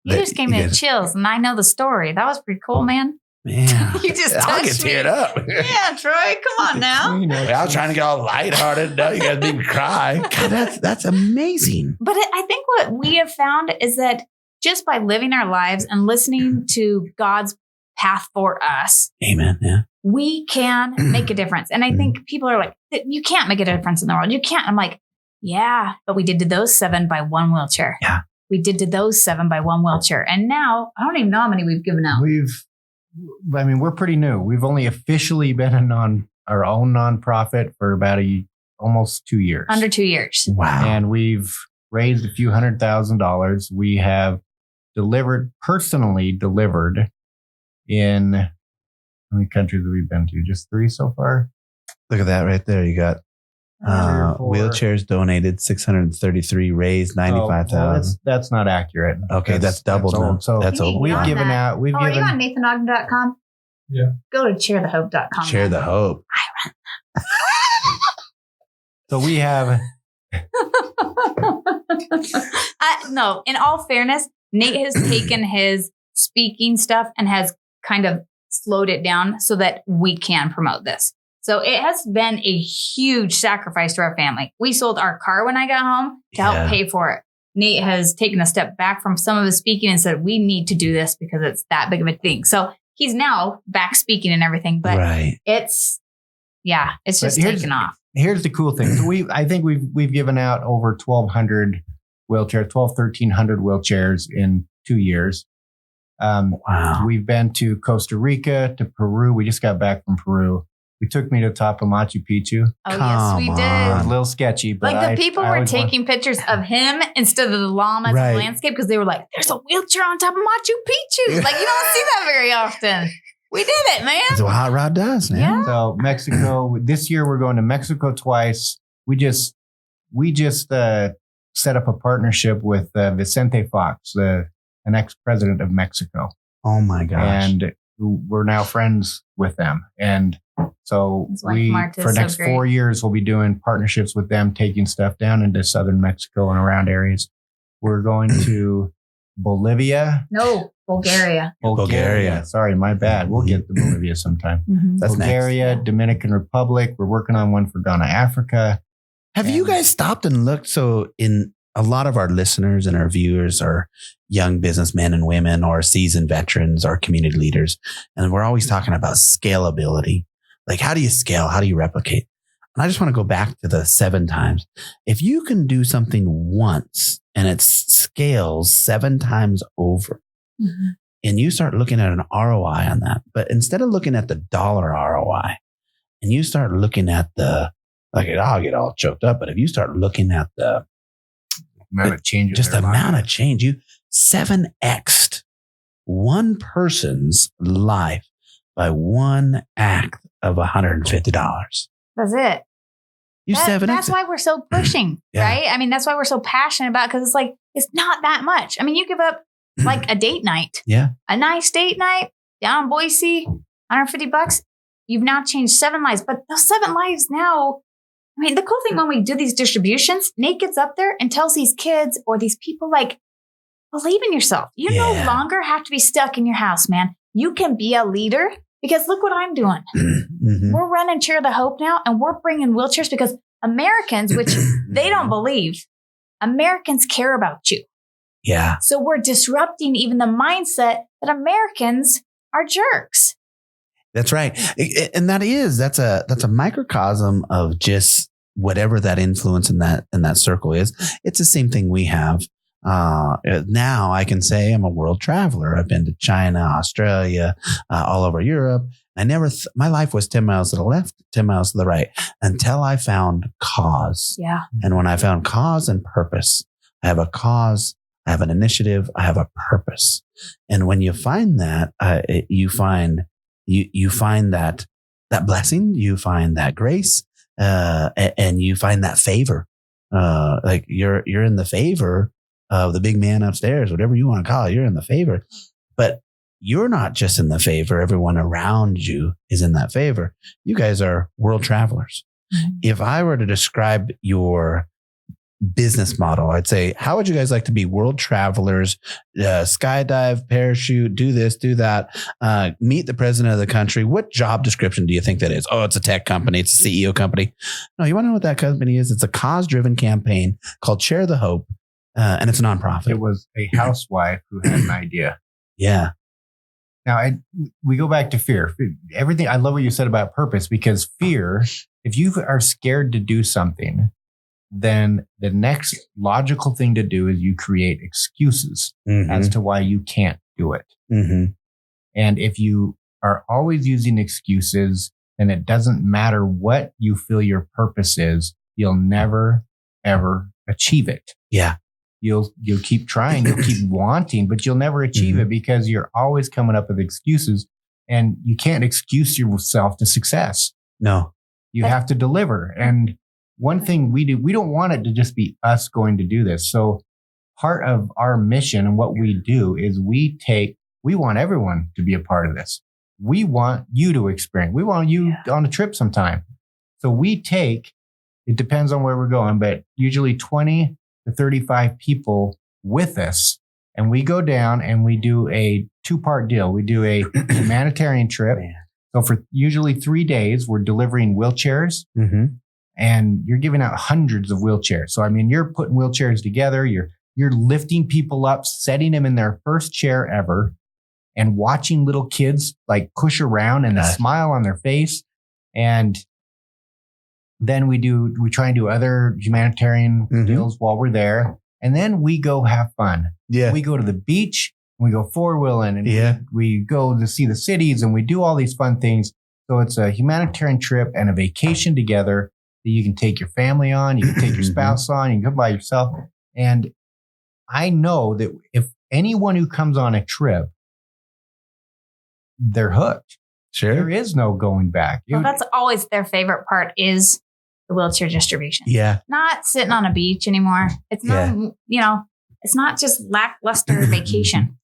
You just gave me chills, and I know the story. That was pretty cool, man. Man, you just touched I'll get teared up. Yeah, Troy, come on now. I was trying to get all lighthearted. Now you guys made me cry. God, that's amazing. But I think what we have found is that just by living our lives and listening to God's path for us, amen. Yeah, we can make a difference. And I think people are like, you can't make a difference in the world. You can't. I'm like, yeah, but we did to those 7 by one wheelchair. Yeah. We did to those 7 by one wheelchair. And now I don't even know how many we've given out. We're pretty new. We've only officially been our own nonprofit for about almost 2 years. Under 2 years. Wow. And we've raised a few $100,000. We have personally delivered in, how many countries have we been to? Just 3 so far? Look at that right there. You got wheelchairs donated, 633, raised 95,000. That's not accurate. Okay, that's doubled now. So that's old. We've given out. Are you on NathanOgden.com? Yeah. Go to chairthehope.com. Share the hope. I run that. So we have. No, in all fairness, Nate has taken his speaking stuff and has kind of slowed it down so that we can promote this. So it has been a huge sacrifice to our family. We sold our car when I got home to help pay for it. Nate has taken a step back from some of his speaking and said, we need to do this because it's that big of a thing. So he's now back speaking and everything, but it's just taken off. Here's the cool thing. So I think we've given out over 1,200 wheelchairs, 1,300 wheelchairs in 2 years. Wow. We've been to Costa Rica, to Peru. We just got back from Peru. We took me to the top of Machu Picchu. Oh, yes, we did. It was a little sketchy, but the people were taking pictures of him instead of the llamas and the landscape because they were like, there's a wheelchair on top of Machu Picchu. Like, you don't see that very often. We did it, man. That's what Hot Rod does, man. Yeah. So Mexico, this year we're going to Mexico twice. We just set up a partnership with Vicente Fox, an ex-president of Mexico. Oh my gosh. And we're now friends with them. And so for the next 4 years, we'll be doing partnerships with them, taking stuff down into southern Mexico and around areas. We're going to Bolivia. No, Bulgaria. Bulgaria. Sorry, my bad. We'll get to Bolivia sometime. Mm-hmm. That's Bulgaria, next. Dominican Republic. We're working on one for Ghana, Africa. Have you guys stopped and looked? So in a lot of our listeners and our viewers are young businessmen and women or seasoned veterans or community leaders. And we're always talking about scalability. Like, how do you scale? How do you replicate? And I just want to go back to the 7 times. If you can do something once and it scales 7 times over, and you start looking at an ROI on that, but instead of looking at the dollar ROI and you start looking at I'll get all choked up, but if you start looking at the amount of change, just the amount of change, you 7x'd one person's life by one act of $150. That's it. That's why we're so pushing, right? I mean, that's why we're so passionate about it, because it's like, it's not that much. I mean, you give up like a date night. Yeah. A nice date night down in Boise, $150. You've now changed 7 lives. But those 7 lives now, I mean, the cool thing when we do these distributions, Nate gets up there and tells these kids or these people, like, believe in yourself. You no longer have to be stuck in your house, man. You can be a leader, because look what I'm doing. We're running Chair the Hope now, and we're bringing wheelchairs because Americans, which they don't believe, Americans care about you. Yeah. So we're disrupting even the mindset that Americans are jerks. That's right. And that's a microcosm of just whatever that influence in that circle is. It's the same thing we have. Now I can say I'm a world traveler. I've been to China, Australia, all over Europe. My life was 10 miles to the left, 10 miles to the right, until I found cause. Yeah. And when I found cause and purpose, I have a cause, I have an initiative, I have a purpose. And when you find that, you find that blessing, you find that grace, and you find that favor. Like you're in the favor of the big man upstairs, whatever you want to call it, you're in the favor. But you're not just in the favor. Everyone around you is in that favor. You guys are world travelers. If I were to describe your business model, I'd say, how would you guys like to be world travelers, skydive, parachute, do this, do that, meet the president of the country? What job description do you think that is? Oh, it's a tech company. It's a CEO company. No, you want to know what that company is? It's a cause-driven campaign called Share the Hope. And it's a nonprofit. It was a housewife who had an idea. Yeah. Now, we go back to fear. Everything. I love what you said about purpose, because fear, if you are scared to do something, then the next logical thing to do is you create excuses as to why you can't do it. And if you are always using excuses, then it doesn't matter what you feel your purpose is, you'll never, ever achieve it. Yeah. You'll keep trying, you'll keep wanting, but you'll never achieve it because you're always coming up with excuses, and you can't excuse yourself to success. No. You have to deliver. And one thing we do, we don't want it to just be us going to do this. So part of our mission and what we do is we want everyone to be a part of this. We want you to experience. We want you on a trip sometime. So it depends on where we're going, but usually 20 to 35 people with us. And we go down and we do a 2-part deal. We do a humanitarian trip. So for usually 3 days, we're delivering wheelchairs and you're giving out hundreds of wheelchairs. So, I mean, you're putting wheelchairs together. You're lifting people up, setting them in their first chair ever, and watching little kids like push around and a smile on their face. And then we try and do other humanitarian deals while we're there. And then we go have fun. Yeah. We go to the beach, we go 4-wheeling, and we go to see the cities, and we do all these fun things. So it's a humanitarian trip and a vacation together that you can take your family on, you can take your spouse on, you can go by yourself. And I know that if anyone who comes on a trip, they're hooked. Sure. There is no going back. Well, that's always their favorite part is the wheelchair distribution. Yeah. Not sitting on a beach anymore. It's not, it's not just lackluster vacation.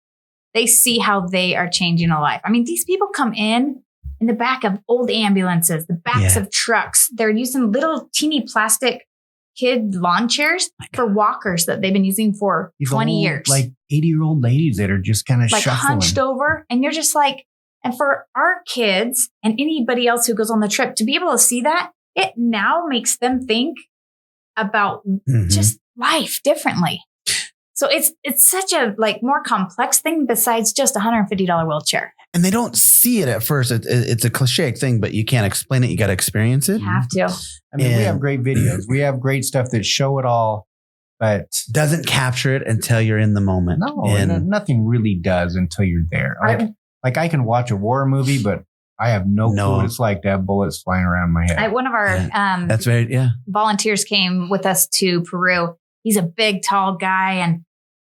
They see how they are changing a life. I mean, these people come in the back of old ambulances, the backs of trucks. They're using little teeny plastic kid lawn chairs for walkers that they've been using for 20 years. Like 80-year-old ladies that are just kind of like shuffling. Hunched over. And you're just like, and for our kids and anybody else who goes on the trip to be able to see that, it now makes them think about just life differently. So it's such a more complex thing besides just a $150 wheelchair. And they don't see it at first. It's a cliche thing, but you can't explain it. You got to experience it. You have to. I mean, we have great videos. We have great stuff that show it all, but doesn't capture it until you're in the moment. No, nothing really does until you're there. Like I can watch a war movie, but I have no clue what it's like to have bullets flying around my head. One of our volunteers came with us to Peru. He's a big, tall guy,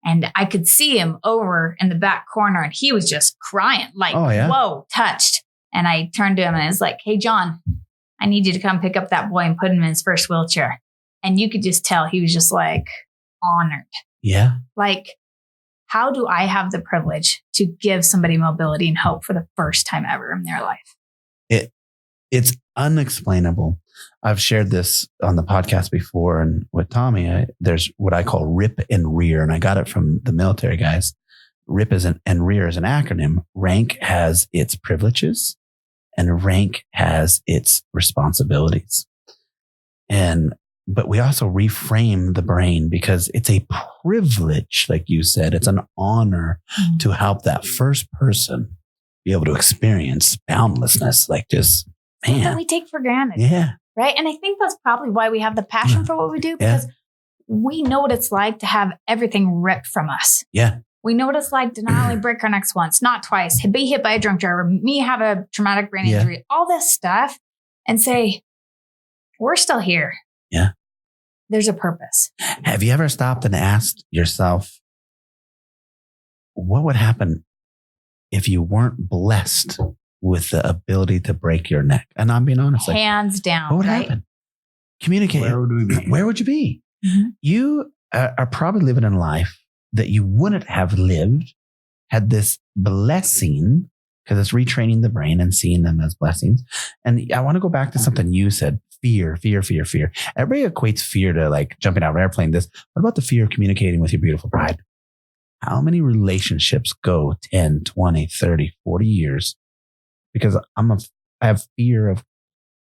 and I could see him over in the back corner, and he was just crying, whoa, touched. And I turned to him and I was like, hey, John, I need you to come pick up that boy and put him in his first wheelchair. And you could just tell he was just honored. Yeah. How do I have the privilege to give somebody mobility and hope for the first time ever in their life? It's unexplainable. I've shared this on the podcast before, and with Tommy, there's what I call RIP and REAR, and I got it from the military guys. RIP and REAR is an acronym. Rank has its privileges, and rank has its responsibilities. But we also reframe the brain because it's a privilege, like you said. It's an honor to help that first person be able to experience boundlessness, that we take for granted. Yeah. Right. And I think that's probably why we have the passion for what we do, because we know what it's like to have everything ripped from us. Yeah. We know what it's like to not only break our necks once, not twice, be hit by a drunk driver, me have a traumatic brain injury, all this stuff, and say, we're still here. Yeah. There's a purpose. Have you ever stopped and asked yourself, what would happen if you weren't blessed with the ability to break your neck? And I'm being honest. Hands down. What would happen? Communicate. Where would we be? Where would you be? Mm-hmm. You are probably living a life that you wouldn't have lived had this blessing, because it's retraining the brain and seeing them as blessings. And I want to go back to something you said. Fear. Everybody equates fear to jumping out of an airplane. What about the fear of communicating with your beautiful bride? How many relationships go 10, 20, 30, 40 years? Because I have fear of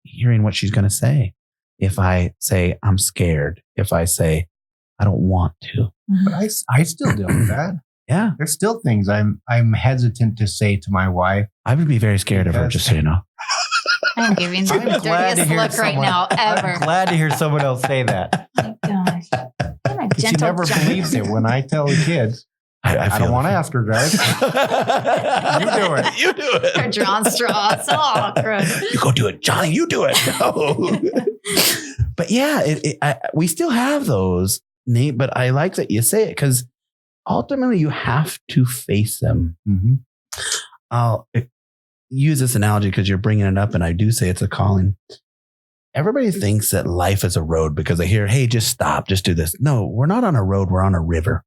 hearing what she's going to say. If I say I'm scared, if I say I don't want to. But I still deal with that. Yeah. There's still things I'm hesitant to say to my wife. I would be very scared of her, just so you know. I'm giving the dirtiest look right now ever. I'm glad to hear someone else say that. Oh my gosh. She never believes it when I tell the kids. I don't want to ask her, guys. You do it. They're drawn straws. So awkward. You go do it, Johnny. You do it. No. But yeah, we still have those Nate, but I like that you say it because ultimately you have to face them. Mm-hmm. I'll use this analogy because you're bringing it up, and I do say it's a calling. Everybody thinks that life is a road because they hear, hey, just stop, just do this. No, we're not on a road. We're on a river.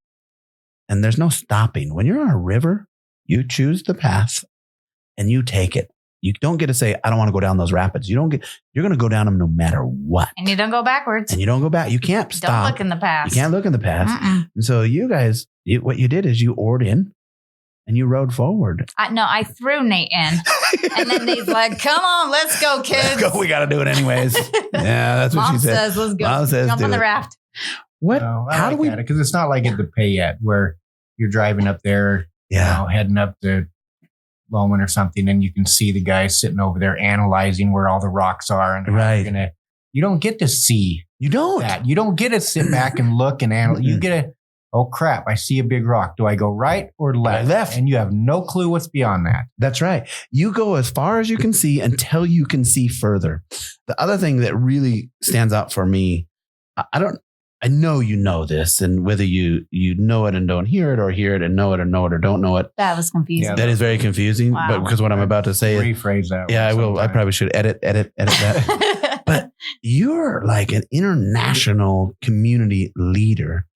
And there's no stopping. When you're on a river, you choose the path and you take it. You don't get to say, I don't want to go down those rapids. You're going to go down them no matter what. And you don't go backwards. And you don't go back. You can't stop. Don't look in the past. You can't look in the past. Mm-mm. And so you guys, what you did is you oared in and you rode forward. I threw Nate in. And then Nate's like, come on, let's go, kids. Let's go. We got to do it anyways. Yeah, that's what Mom she said. says, let's go. Mom says, jump on the raft. What? How do we? Because it's not like at the Payette where you're driving up there, heading up to Loman or something, and you can see the guys sitting over there analyzing where all the rocks are, and you don't get to see. You don't. That. You don't get to sit back and look and analyze. You get to, oh crap! I see a big rock. Do I go right or left? Left, and you have no clue what's beyond that. That's right. You go as far as you can see until you can see further. The other thing that really stands out for me, I know you know this, and whether you know it and don't hear it, or hear it and know it or don't know it. That was confusing. Yeah, that is very confusing. Wow. But because what I'm about to say rephrase that. Yeah, I will. I probably should edit that. But you're like an international community leader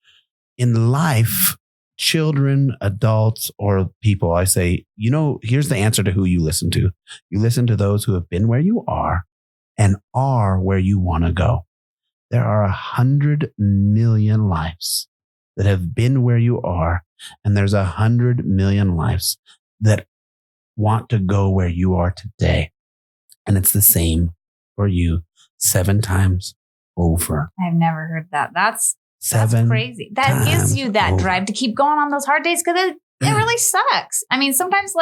in life, children, adults, or people. I say, here's the answer to who you listen to. You listen to those who have been where you are and are where you want to go. There are 100 million lives that have been where you are, and there's 100 million lives that want to go where you are today. And it's the same for you 7 times over. I've never heard that. That's crazy. That times gives you that over. drive to keep going on those hard days because it really sucks. I mean, sometimes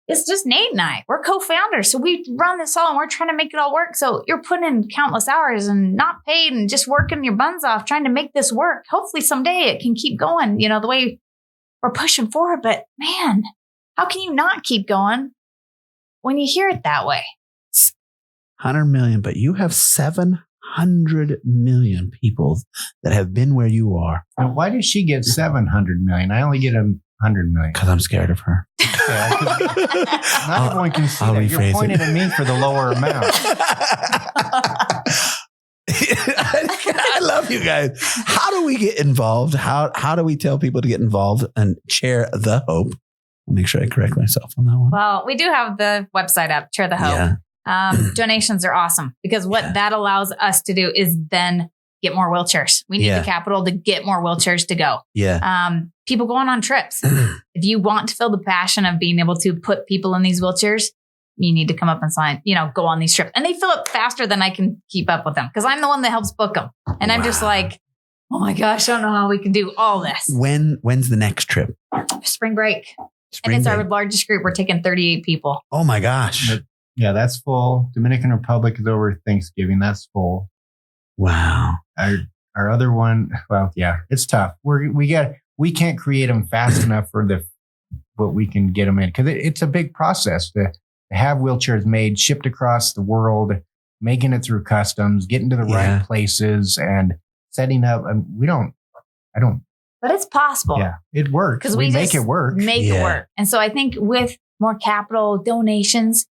it's just Nate and I. We're co-founders. So we run this all and we're trying to make it all work. So you're putting in countless hours and not paid and just working your buns off trying to make this work. Hopefully someday it can keep going, the way we're pushing forward. But man, how can you not keep going when you hear it that way? 100 million, but you have 700 million people that have been where you are. Now, why did she get 700 million? I only get 100 million. Because I'm scared of her. Not everyone can see that. You're pointing at me for the lower amount. I love you guys. How do we get involved? How do we tell people to get involved and share the hope? I'll make sure I correct myself on that one. Well, we do have the website up, Share the Hope. Yeah. Donations are awesome because what that allows us to do is then get more wheelchairs. We need the capital to get more wheelchairs to go. Yeah. People going on trips. If you want to feel the passion of being able to put people in these wheelchairs, you need to come up and sign, go on these trips. And they fill up faster than I can keep up with them because I'm the one that helps book them. And I'm just like, oh my gosh, I don't know how we can do all this. When's the next trip? Spring break. And it's our largest group. We're taking 38 people. Oh my gosh. Yeah, that's full. Dominican Republic is over Thanksgiving. That's full. Wow. Our other one, well, yeah, it's tough. We can't create them fast enough for what we can get them in because it's a big process to have wheelchairs made, shipped across the world, making it through customs, getting to the right places, and setting up. I don't. But it's possible. Yeah, it works because we make it work. Make it work, and so I think with more capital donations,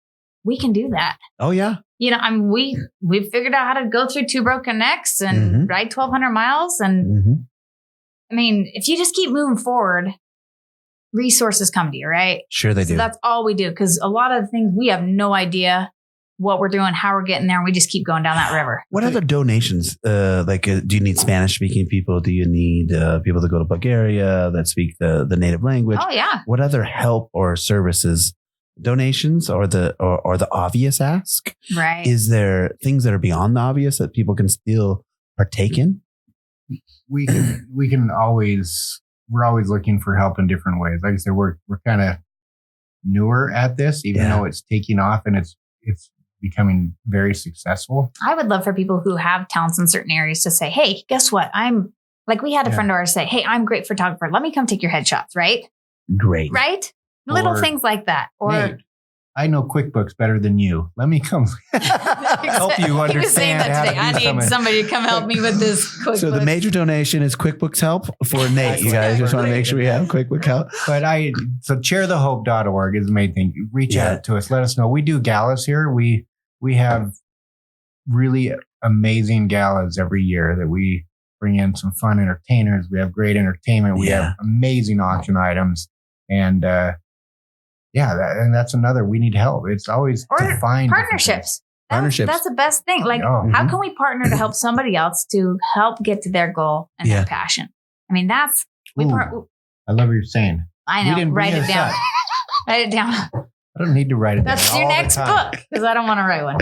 we can do that. Oh yeah. We've figured out how to go through 2 broken necks and ride 1,200 miles. And I mean, if you just keep moving forward, resources come to you, right? Sure they do. So that's all we do. Because a lot of the things, we have no idea what we're doing, how we're getting there. And we just keep going down that river. What other donations? Do you need Spanish speaking people? Do you need people to go to Bulgaria that speak the native language? Oh yeah. What other help or services? Donations or the obvious ask? Right. Is there things that are beyond the obvious that people can still partake in? We're always looking for help in different ways. Like I said, we're kind of newer at this, even though it's taking off and it's becoming very successful. I would love for people who have talents in certain areas to say, hey, guess what? We had a friend of ours say, hey, I'm a great photographer. Let me come take your headshots, right? Great. Right? Little things like that. Or Nate, I know QuickBooks better than you. Let me come. help you understand. He was saying that today. I need somebody to come help me with this QuickBooks. So the major donation is QuickBooks help for Nate. You guys just want to make sure we have QuickBooks help. But so chairthehope.org is the main thing. Reach out to us. Let us know. We do galas here. We have really amazing galas every year that we bring in some fun entertainers. We have great entertainment. We have amazing auction items. And and that's another, we need help. It's always to find partnerships. That's the best thing. Like, how can we partner to help somebody else to help get to their goal and their passion? I mean, I love what you're saying. I know. Write it down. Write it down. I don't need to write it down. That's your next book, because I don't want to write one.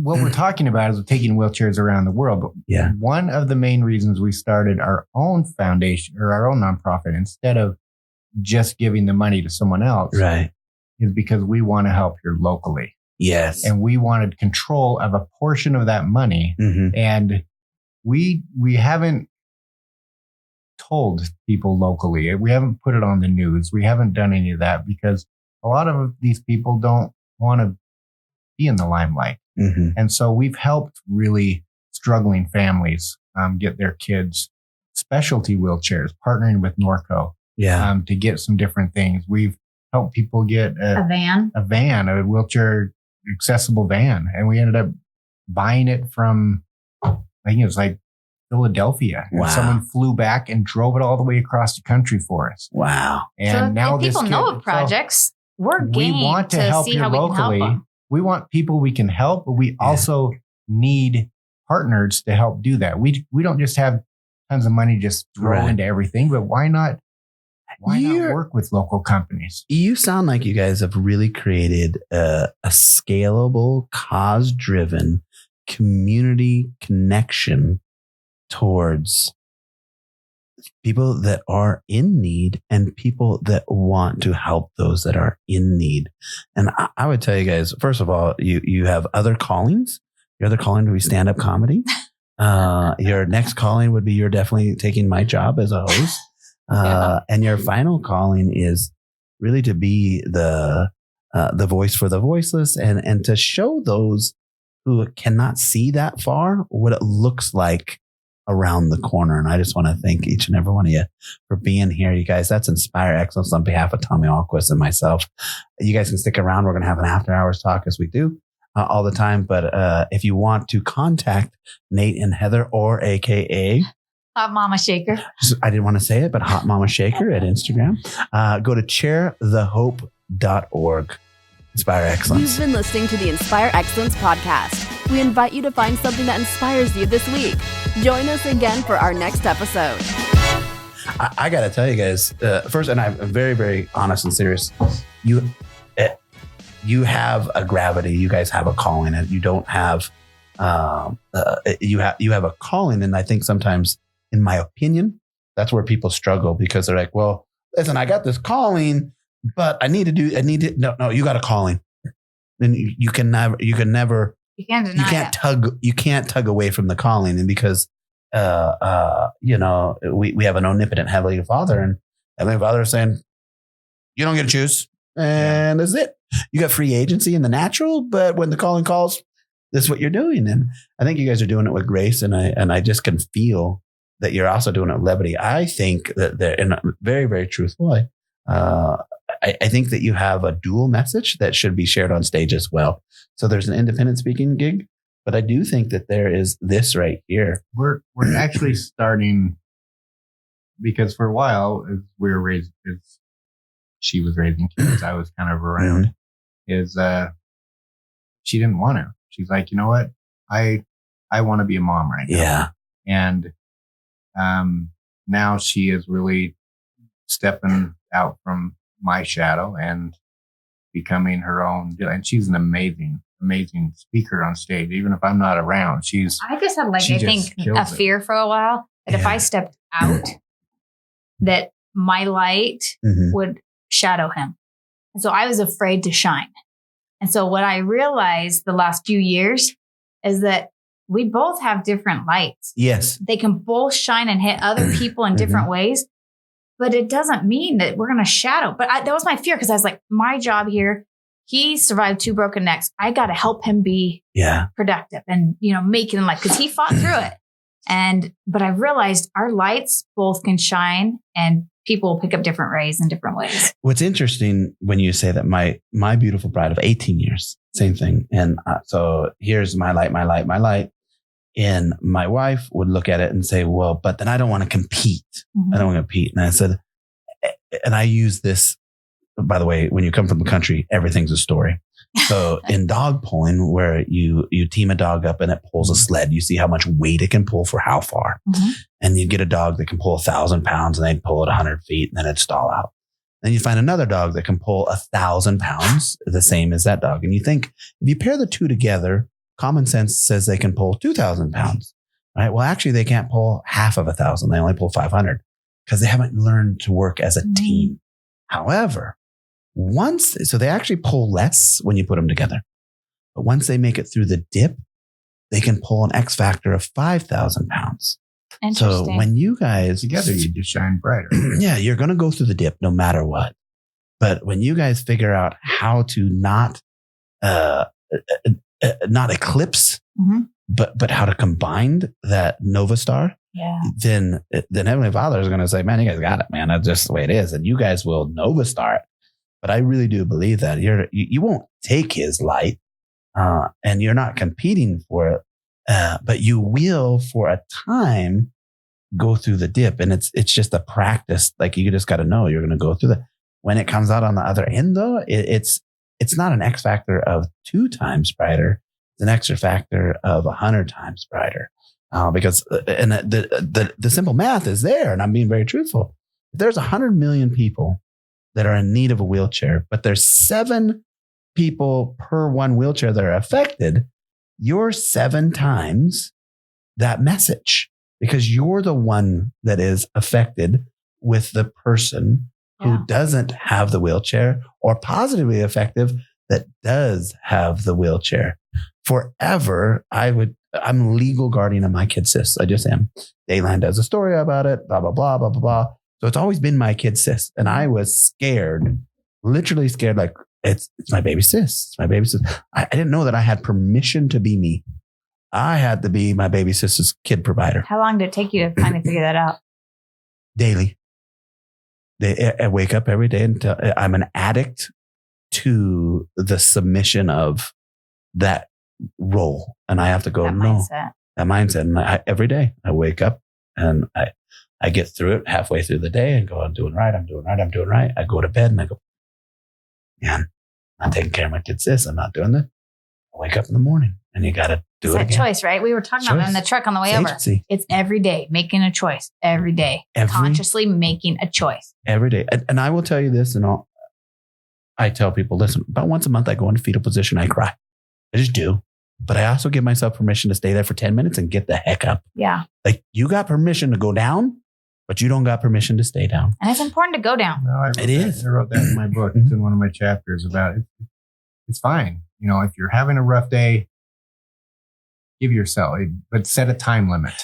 What we're talking about is taking wheelchairs around the world. But one of the main reasons we started our own foundation or our own nonprofit, instead of just giving the money to someone else, is because we want to help here locally. Yes. And we wanted control of a portion of that money. And we haven't told people locally. We haven't put it on the news. We haven't done any of that because a lot of these people don't want to be in the limelight. And so we've helped really struggling families get their kids specialty wheelchairs, partnering with Norco to get some different things. We've helped people get a van, a wheelchair accessible van. And we ended up buying it from, I think it was like Philadelphia. And someone flew back and drove it all the way across the country for us. Wow. And so now if people know of projects, we're game we want to help see here how locally. we can help them. We want people we can help, but we also need partners to help do that. We don't just have tons of money just throw into everything, but why not work with local companies? You sound like you guys have really created a scalable, cause-driven community connection towards people that are in need and people that want to help those that are in need. And I would tell you guys, first of all, you have other callings. Your other calling would be stand-up comedy. Your next calling would be you're definitely taking my job as a host. And your final calling is really to be the voice for the voiceless and to show those who cannot see that far what it looks like around the corner. And I just want to thank each and every one of you for being here. You guys, that's Inspire Excellence on behalf of Tommy Alquist and myself. You guys can stick around. We're going to have an after hours talk as we do all the time. But if you want to contact Nate and Heather or AKA Hot Mama Shaker. I didn't want to say it, but Hot Mama Shaker at Instagram. Go to chairthehope.org. Inspire Excellence. You've been listening to the Inspire Excellence podcast. We invite you to find something that inspires you this week. Join us again for our next episode. I got to tell you guys, first, and I'm very, very honest and serious. You have a gravity. You guys have a calling, and you don't have. You have a calling, and I think sometimes, in my opinion, that's where people struggle because they're like, "Well, listen, I got this calling, but I need to. No, you got a calling, and you can never. You can't tug away from the calling, and because we have an omnipotent Heavenly Father, and Heavenly Father is saying, you don't get to choose, and that's it. You got free agency in the natural, but when the calling calls, this is what you're doing. And I think you guys are doing it with grace, and I just can feel that you're also doing it with levity. I think that they're in a very, very truthful way. I think that you have a dual message that should be shared on stage as well. So there's an independent speaking gig, but I do think that there is this right here. We're actually starting because for a while, as we were raised, as she was raising kids, I was kind of around. She didn't want to. She's like, you know what? I want to be a mom right now. Yeah. And now she is really stepping out from my shadow and becoming her own. And she's an amazing speaker on stage. Even if I'm not around, I just had a fear for a while that if I stepped out, that my light would shadow him. And so I was afraid to shine. And so what I realized the last few years is that we both have different lights. Yes. They can both shine and hit other people in different ways, but it doesn't mean that we're going to shadow. But that was my fear because I was like, my job here, he survived 2 broken necks. I got to help him be productive and, make him because he fought through it. But I realized our lights both can shine and people pick up different rays in different ways. What's interesting when you say that my beautiful bride of 18 years, same thing. And so here's my light. And my wife would look at it and say, well, but then I don't want to compete. I don't want to compete. And I said, and I use this, by the way, when you come from the country, everything's a story. So in dog pulling, where you team a dog up and it pulls a sled, you see how much weight it can pull for how far. And you get a dog that can pull 1,000 pounds and they pull it 100 feet and then it'd stall out. Then you find another dog that can pull 1,000 pounds, the same as that dog. And you think if you pair the two together, common sense says they can pull 2,000 pounds, right? Well, actually they can't pull half of 1,000. They only pull 500 because they haven't learned to work as a team. However, so they actually pull less when you put them together. But once they make it through the dip, they can pull an X factor of 5,000 pounds. So when you guys together, you just shine brighter. Yeah, you're going to go through the dip no matter what. But when you guys figure out how to not eclipse, but how to combine that Nova Star, then Heavenly Father is going to say, man, you guys got it, man. That's just the way it is. And you guys will Nova Star it. But I really do believe that you won't take his light, and you're not competing for it, but you will for a time go through the dip. And it's just a practice. Like you just got to know you're going to go through that. When it comes out on the other end, though, it's not an X factor of 2 times brighter. It's an extra factor of 100 times brighter. Because the simple math is there, and I'm being very truthful. If there's 100 million people that are in need of a wheelchair, but there's 7 people per 1 wheelchair that are affected, you're 7 times that message because you're the one that is affected with the person who doesn't have the wheelchair, or positively effective that does have the wheelchair. Forever, I'm legal guardian of my kid sis. I just am. Dayline does a story about it, blah, blah, blah, blah, blah, blah. So it's always been my kid sis. And I was scared, literally scared, like it's my baby sis. It's my baby sis. I didn't know that I had permission to be me. I had to be my baby sis's kid provider. How long did it take you to finally figure that out? Daily. I wake up every day and I'm an addict to the submission of that role. And I have to go, that mindset. And every day I wake up and I get through it halfway through the day and go, I'm doing right. I go to bed and I go, man, I'm not taking care of my kid sis. I'm not doing this. I wake up in the morning and you got to do it again. Choice, right? We were talking about it in the truck on the way over. It's every day making a choice. Every day. Consciously making a choice. Every day. And I will tell you this, and I tell people, listen, about once a month I go into fetal position. I cry. I just do. But I also give myself permission to stay there for 10 minutes and get the heck up. Yeah. Like you got permission to go down, but you don't got permission to stay down. And it's important to go down. No, I wrote that in my book. It's in one of my chapters about it. It's fine. If you're having a rough day, give yourself, but set a time limit.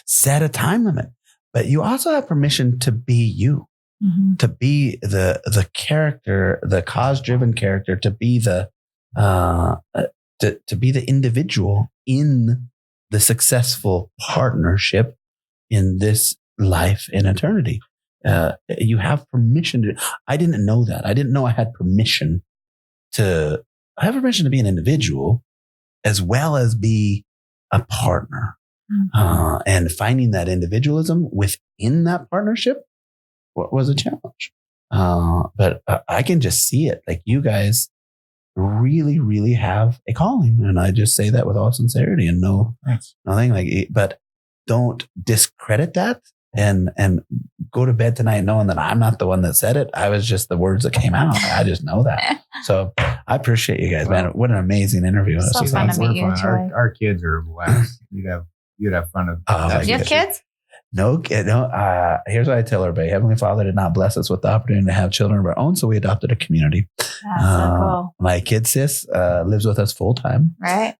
But you also have permission to be you, to be the character, the cause-driven character, to be the to be the individual in the successful partnership in this life in eternity. You have permission to. I didn't know that. I didn't know I had permission to. I have permission to be an individual as well as be a partner. And finding that individualism within that partnership was a challenge. But I can just see it. Like you guys really, really have a calling. And I just say that with all sincerity and nothing like it, but don't discredit that and go to bed tonight knowing that I'm not the one that said it. I was just the words that came out. I just know that. So I appreciate you guys, man. What an amazing interview. So fun to meet you. Our kids are blessed. You'd have fun of you have kids? No. Here's what I tell everybody. Heavenly Father did not bless us with the opportunity to have children of our own, so we adopted a community. That's so cool. My kid sis lives with us full time. Right.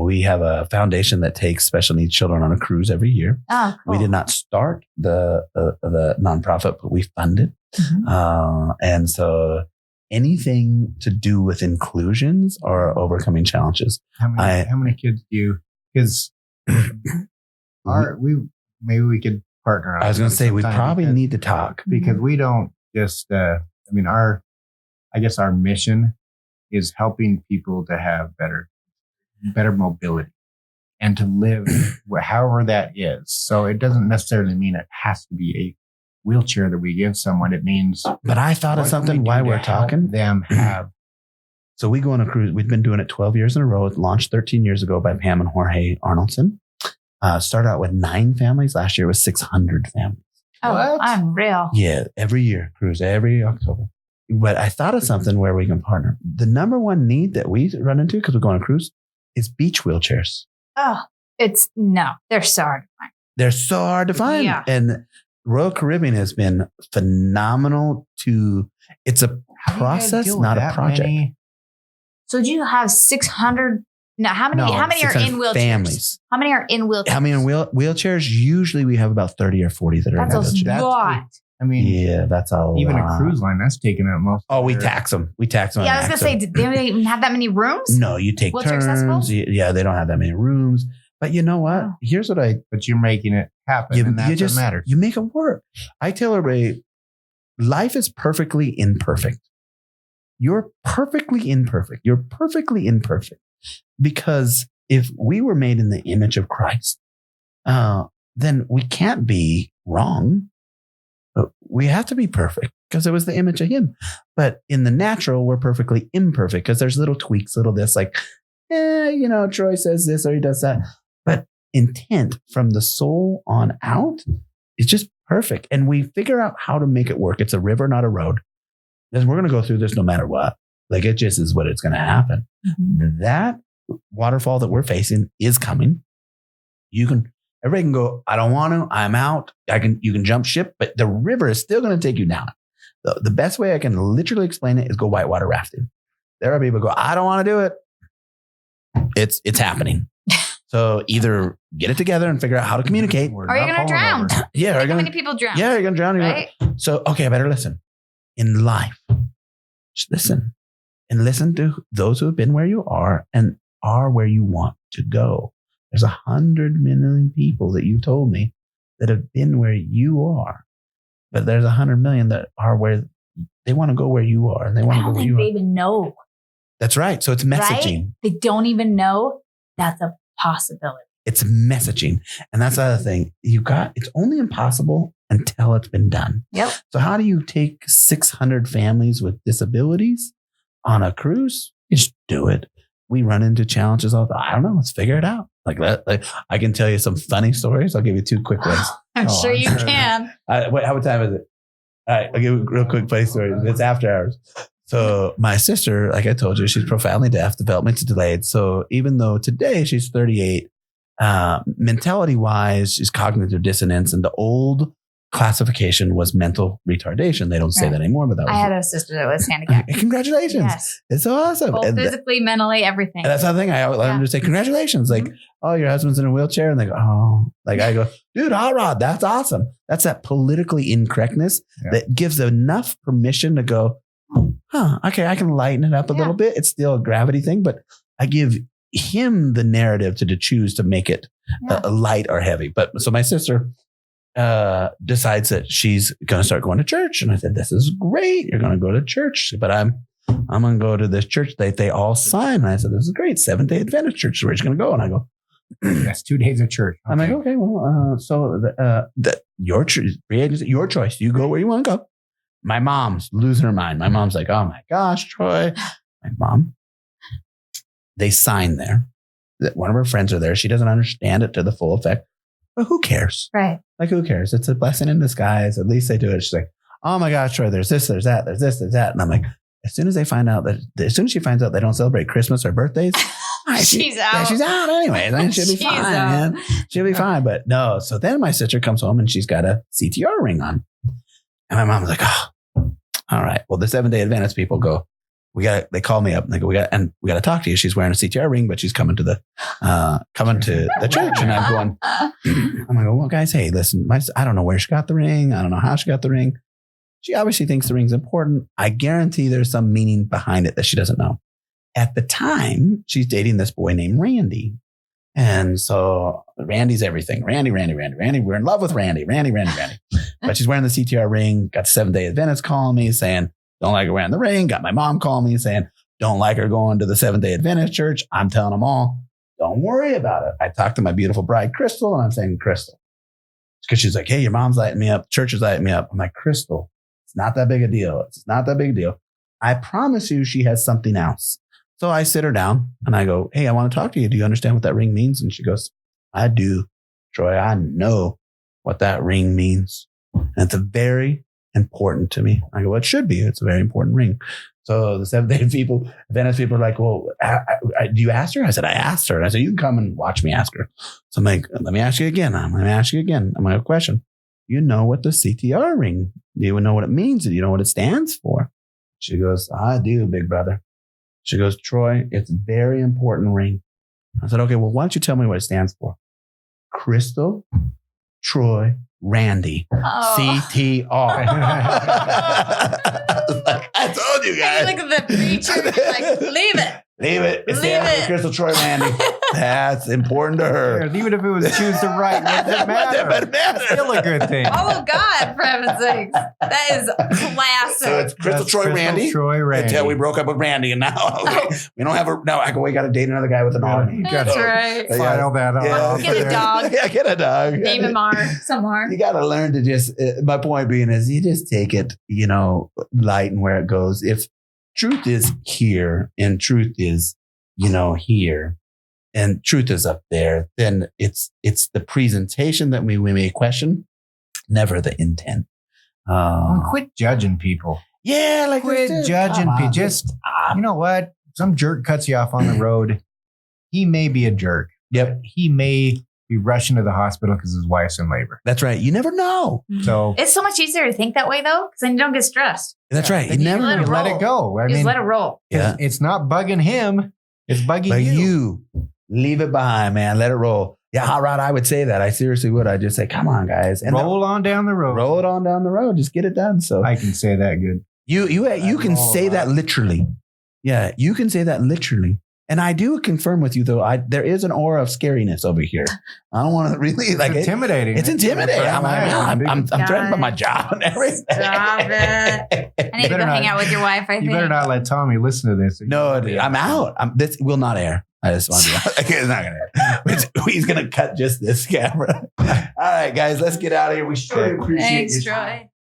We have a foundation that takes special needs children on a cruise every year. Oh, cool. We did not start the nonprofit, but we fund it. And so anything to do with inclusions or overcoming challenges. How many kids do you? Because maybe we could partner. I was going to say we probably need to talk because we don't just. I guess our mission is helping people to have better mobility and to live however that is. So it doesn't necessarily mean it has to be a wheelchair that we give someone. It means. But I thought of something while we're talking. Them have. So we go on a cruise. We've been doing it 12 years in a row. It launched 13 years ago by Pam and Jorge Arnoldson. Started out with 9 families. Last year was 600 families. Oh, what? Unreal. Yeah, every year, cruise every October. But I thought of something where we can partner. The number one need that we run into because we're going on a cruise is beach wheelchairs. Oh, they're so hard to find. They're so hard to find. Yeah. And Royal Caribbean has been phenomenal it's a process, not a project. Many? So do you have 600? No, how many are in wheelchairs? Families. How many are in wheelchairs? How many in wheelchairs? Usually we have about 30 or 40 that are in wheelchairs. That's a lot. I mean, yeah, that's a even lot. A cruise line that's taking up most. Oh, we tax them. Yeah, I was gonna say, did they even have that many rooms? No, you take wheelchair turns. Accessible? Yeah, they don't have that many rooms. But you know what? Oh. Here's what But you're making it happen, and that's what matters. You make it work. I tell everybody, life is perfectly imperfect. You're perfectly imperfect. You're perfectly imperfect. Because if we were made in the image of Christ, then we can't be wrong. We have to be perfect because it was the image of him. But in the natural, we're perfectly imperfect because there's little tweaks, little this, like, Troy says this or he does that. But intent from the soul on out is just perfect. And we figure out how to make it work. It's a river, not a road. And we're going to go through this no matter what. Like it just is what it's going to happen. Mm-hmm. That waterfall that we're facing is coming. Everybody can go, I don't want to, I'm out. You can jump ship, but the river is still going to take you down. The best way I can literally explain it is go whitewater rafting. There are people who go, I don't want to do it. It's happening. So either get it together and figure out how to communicate. Or you're going to drown. Yeah. How many people drown? Yeah, you're going to drown. Right? So, okay, I better listen. In life, just listen. And listen to those who have been where you are and are where you want to go. There's 100 million people that you told me that have been where you are. But there's 100 million that are where they want to go where you are. And they want to go where you are. They even know. That's right. So it's messaging. Right? They don't even know that's a possibility. It's messaging. And that's the other thing. It's only impossible until it's been done. Yep. So how do you take 600 families with disabilities on a cruise? You just do it. We run into challenges all the time. I don't know. Let's figure it out. Like I can tell you some funny stories. I'll give you 2 quick ones. I'm sure you can. Wait, how much time is it? All right, I'll give you a real quick funny story. It's after hours. So my sister, like I told you, she's profoundly deaf, developmentally delayed. So even though today she's 38, mentality wise, she's cognitive dissonance, and the old classification was mental retardation. They don't say that anymore, but that was. I had a sister that was handicapped. Congratulations. Yes. It's so awesome. Both physically, mentally, everything. And that's the thing. I let them just say, congratulations. Like, oh, your husband's in a wheelchair. And they go, oh, like I go, dude, hot rod. That's awesome. That's that politically incorrectness that gives enough permission to go, okay, I can lighten it up a little bit. It's still a gravity thing, but I give him the narrative to choose to make it light or heavy. But so my sister decides that she's going to start going to church. And I said, this is great. You're going to go to church, but I'm going to go to this church that they all sign. And I said, this is great. Seventh-day Adventist church. Where you going to go? And I go, that's 2 days of church. Okay. I'm like, okay, well, so your choice. You go where you want to go. My mom's losing her mind. My mom's like, oh my gosh, Troy. My mom, they sign there that one of her friends are there. She doesn't understand it to the full effect, but who cares? Right. Like, who cares? It's a blessing in disguise. At least they do it. She's like, oh my gosh, Troy, there's this, there's that, there's this, there's that. And I'm like, as soon as she finds out they don't celebrate Christmas or birthdays, she's out. Yeah, she's out anyway. Then she'll be fine, man. She'll be fine. But no. So then my sister comes home and she's got a CTR ring on. And my mom's like, oh, all right. Well, the Seventh-day Adventist people go, they call me up and they go, we got to talk to you. She's wearing a CTR ring, but she's coming to the church. And I'm like, well, guys, hey, listen, I don't know where she got the ring. I don't know how she got the ring. She obviously thinks the ring's important. I guarantee there's some meaning behind it that she doesn't know. At the time, she's dating this boy named Randy. And so Randy's everything. Randy. We're in love with Randy. Randy. But she's wearing the CTR ring. Got the Seventh-day Adventist calling me saying, don't like her wearing the ring. Got my mom calling me saying, don't like her going to the Seventh-day Adventist church. I'm telling them all, don't worry about it. I talked to my beautiful bride, Crystal, and I'm saying, Crystal. Because she's like, hey, your mom's lighting me up. Church is lighting me up. I'm like, Crystal, it's not that big a deal. It's not that big a deal. I promise you she has something else. So I sit her down and I go, hey, I want to talk to you. Do you understand what that ring means? And she goes, I do, Troy. I know what that ring means. And it's very important to me. I go, well, it should be. It's a very important ring. So the Seventh-day Adventist people are like, well, do you ask her? I said, I asked her. And I said, you can come and watch me ask her. So I'm like, let me ask you again. I'm going to ask you again. I'm going to have a question. You know what the CTR ring, do you know what it means? Do you know what it stands for? She goes, I do, big brother. She goes, Troy, it's a very important ring. I said, okay, well, why don't you tell me what it stands for? Crystal, Troy, Randy, CTR. I told you guys. You look at the preacher, like, leave it. Leave it. It's the Crystal, Troy, Randy. That's important to her. Even if it was choose the right, what does it matter? It's still a good thing. Oh, God, for heaven's sakes. That is classic. So it's Crystal, Troy, Randy. Until we broke up with Randy. And now we don't have a, no, I go, we got to date another guy with an R. That's right. File that off. Get a dog. Yeah, get a dog. Name him Mar. Some Mar. You got to learn to just, my point being is you just take it, light and where it goes. If truth is here and truth is, here and truth is up there, then it's the presentation that we may question, never the intent. Quit judging people. Yeah, like quit judging people. Just, you know what? Some jerk cuts you off on the road. He may be a jerk. Yep. He may be rushing to the hospital because his wife's in labor. That's right. You never know. So it's so much easier to think that way, though, because then you don't get stressed. That's right. You never let it go. I mean, let it roll. Yeah. It's not bugging him. It's bugging you. Leave it behind, man. Let it roll. Yeah, hot rod, I would say that. I seriously would. I'd just say, come on, guys. And roll on down the road. Roll it on down the road. Just get it done. So I can say that good. You can say that literally. Yeah, you can say that literally. And I do confirm with you, though, there is an aura of scariness over here. I don't want to really like it's intimidating. It's intimidating. I'm threatened by my job and everything. Stop it. I need to go hang out with your wife, I think. You better not let Tommy listen to this. No, dude, I'm out. This will not air. I just want to it's not going to air. He's going to cut just this camera. All right, guys, let's get out of here. We sure appreciate Thanks, Troy.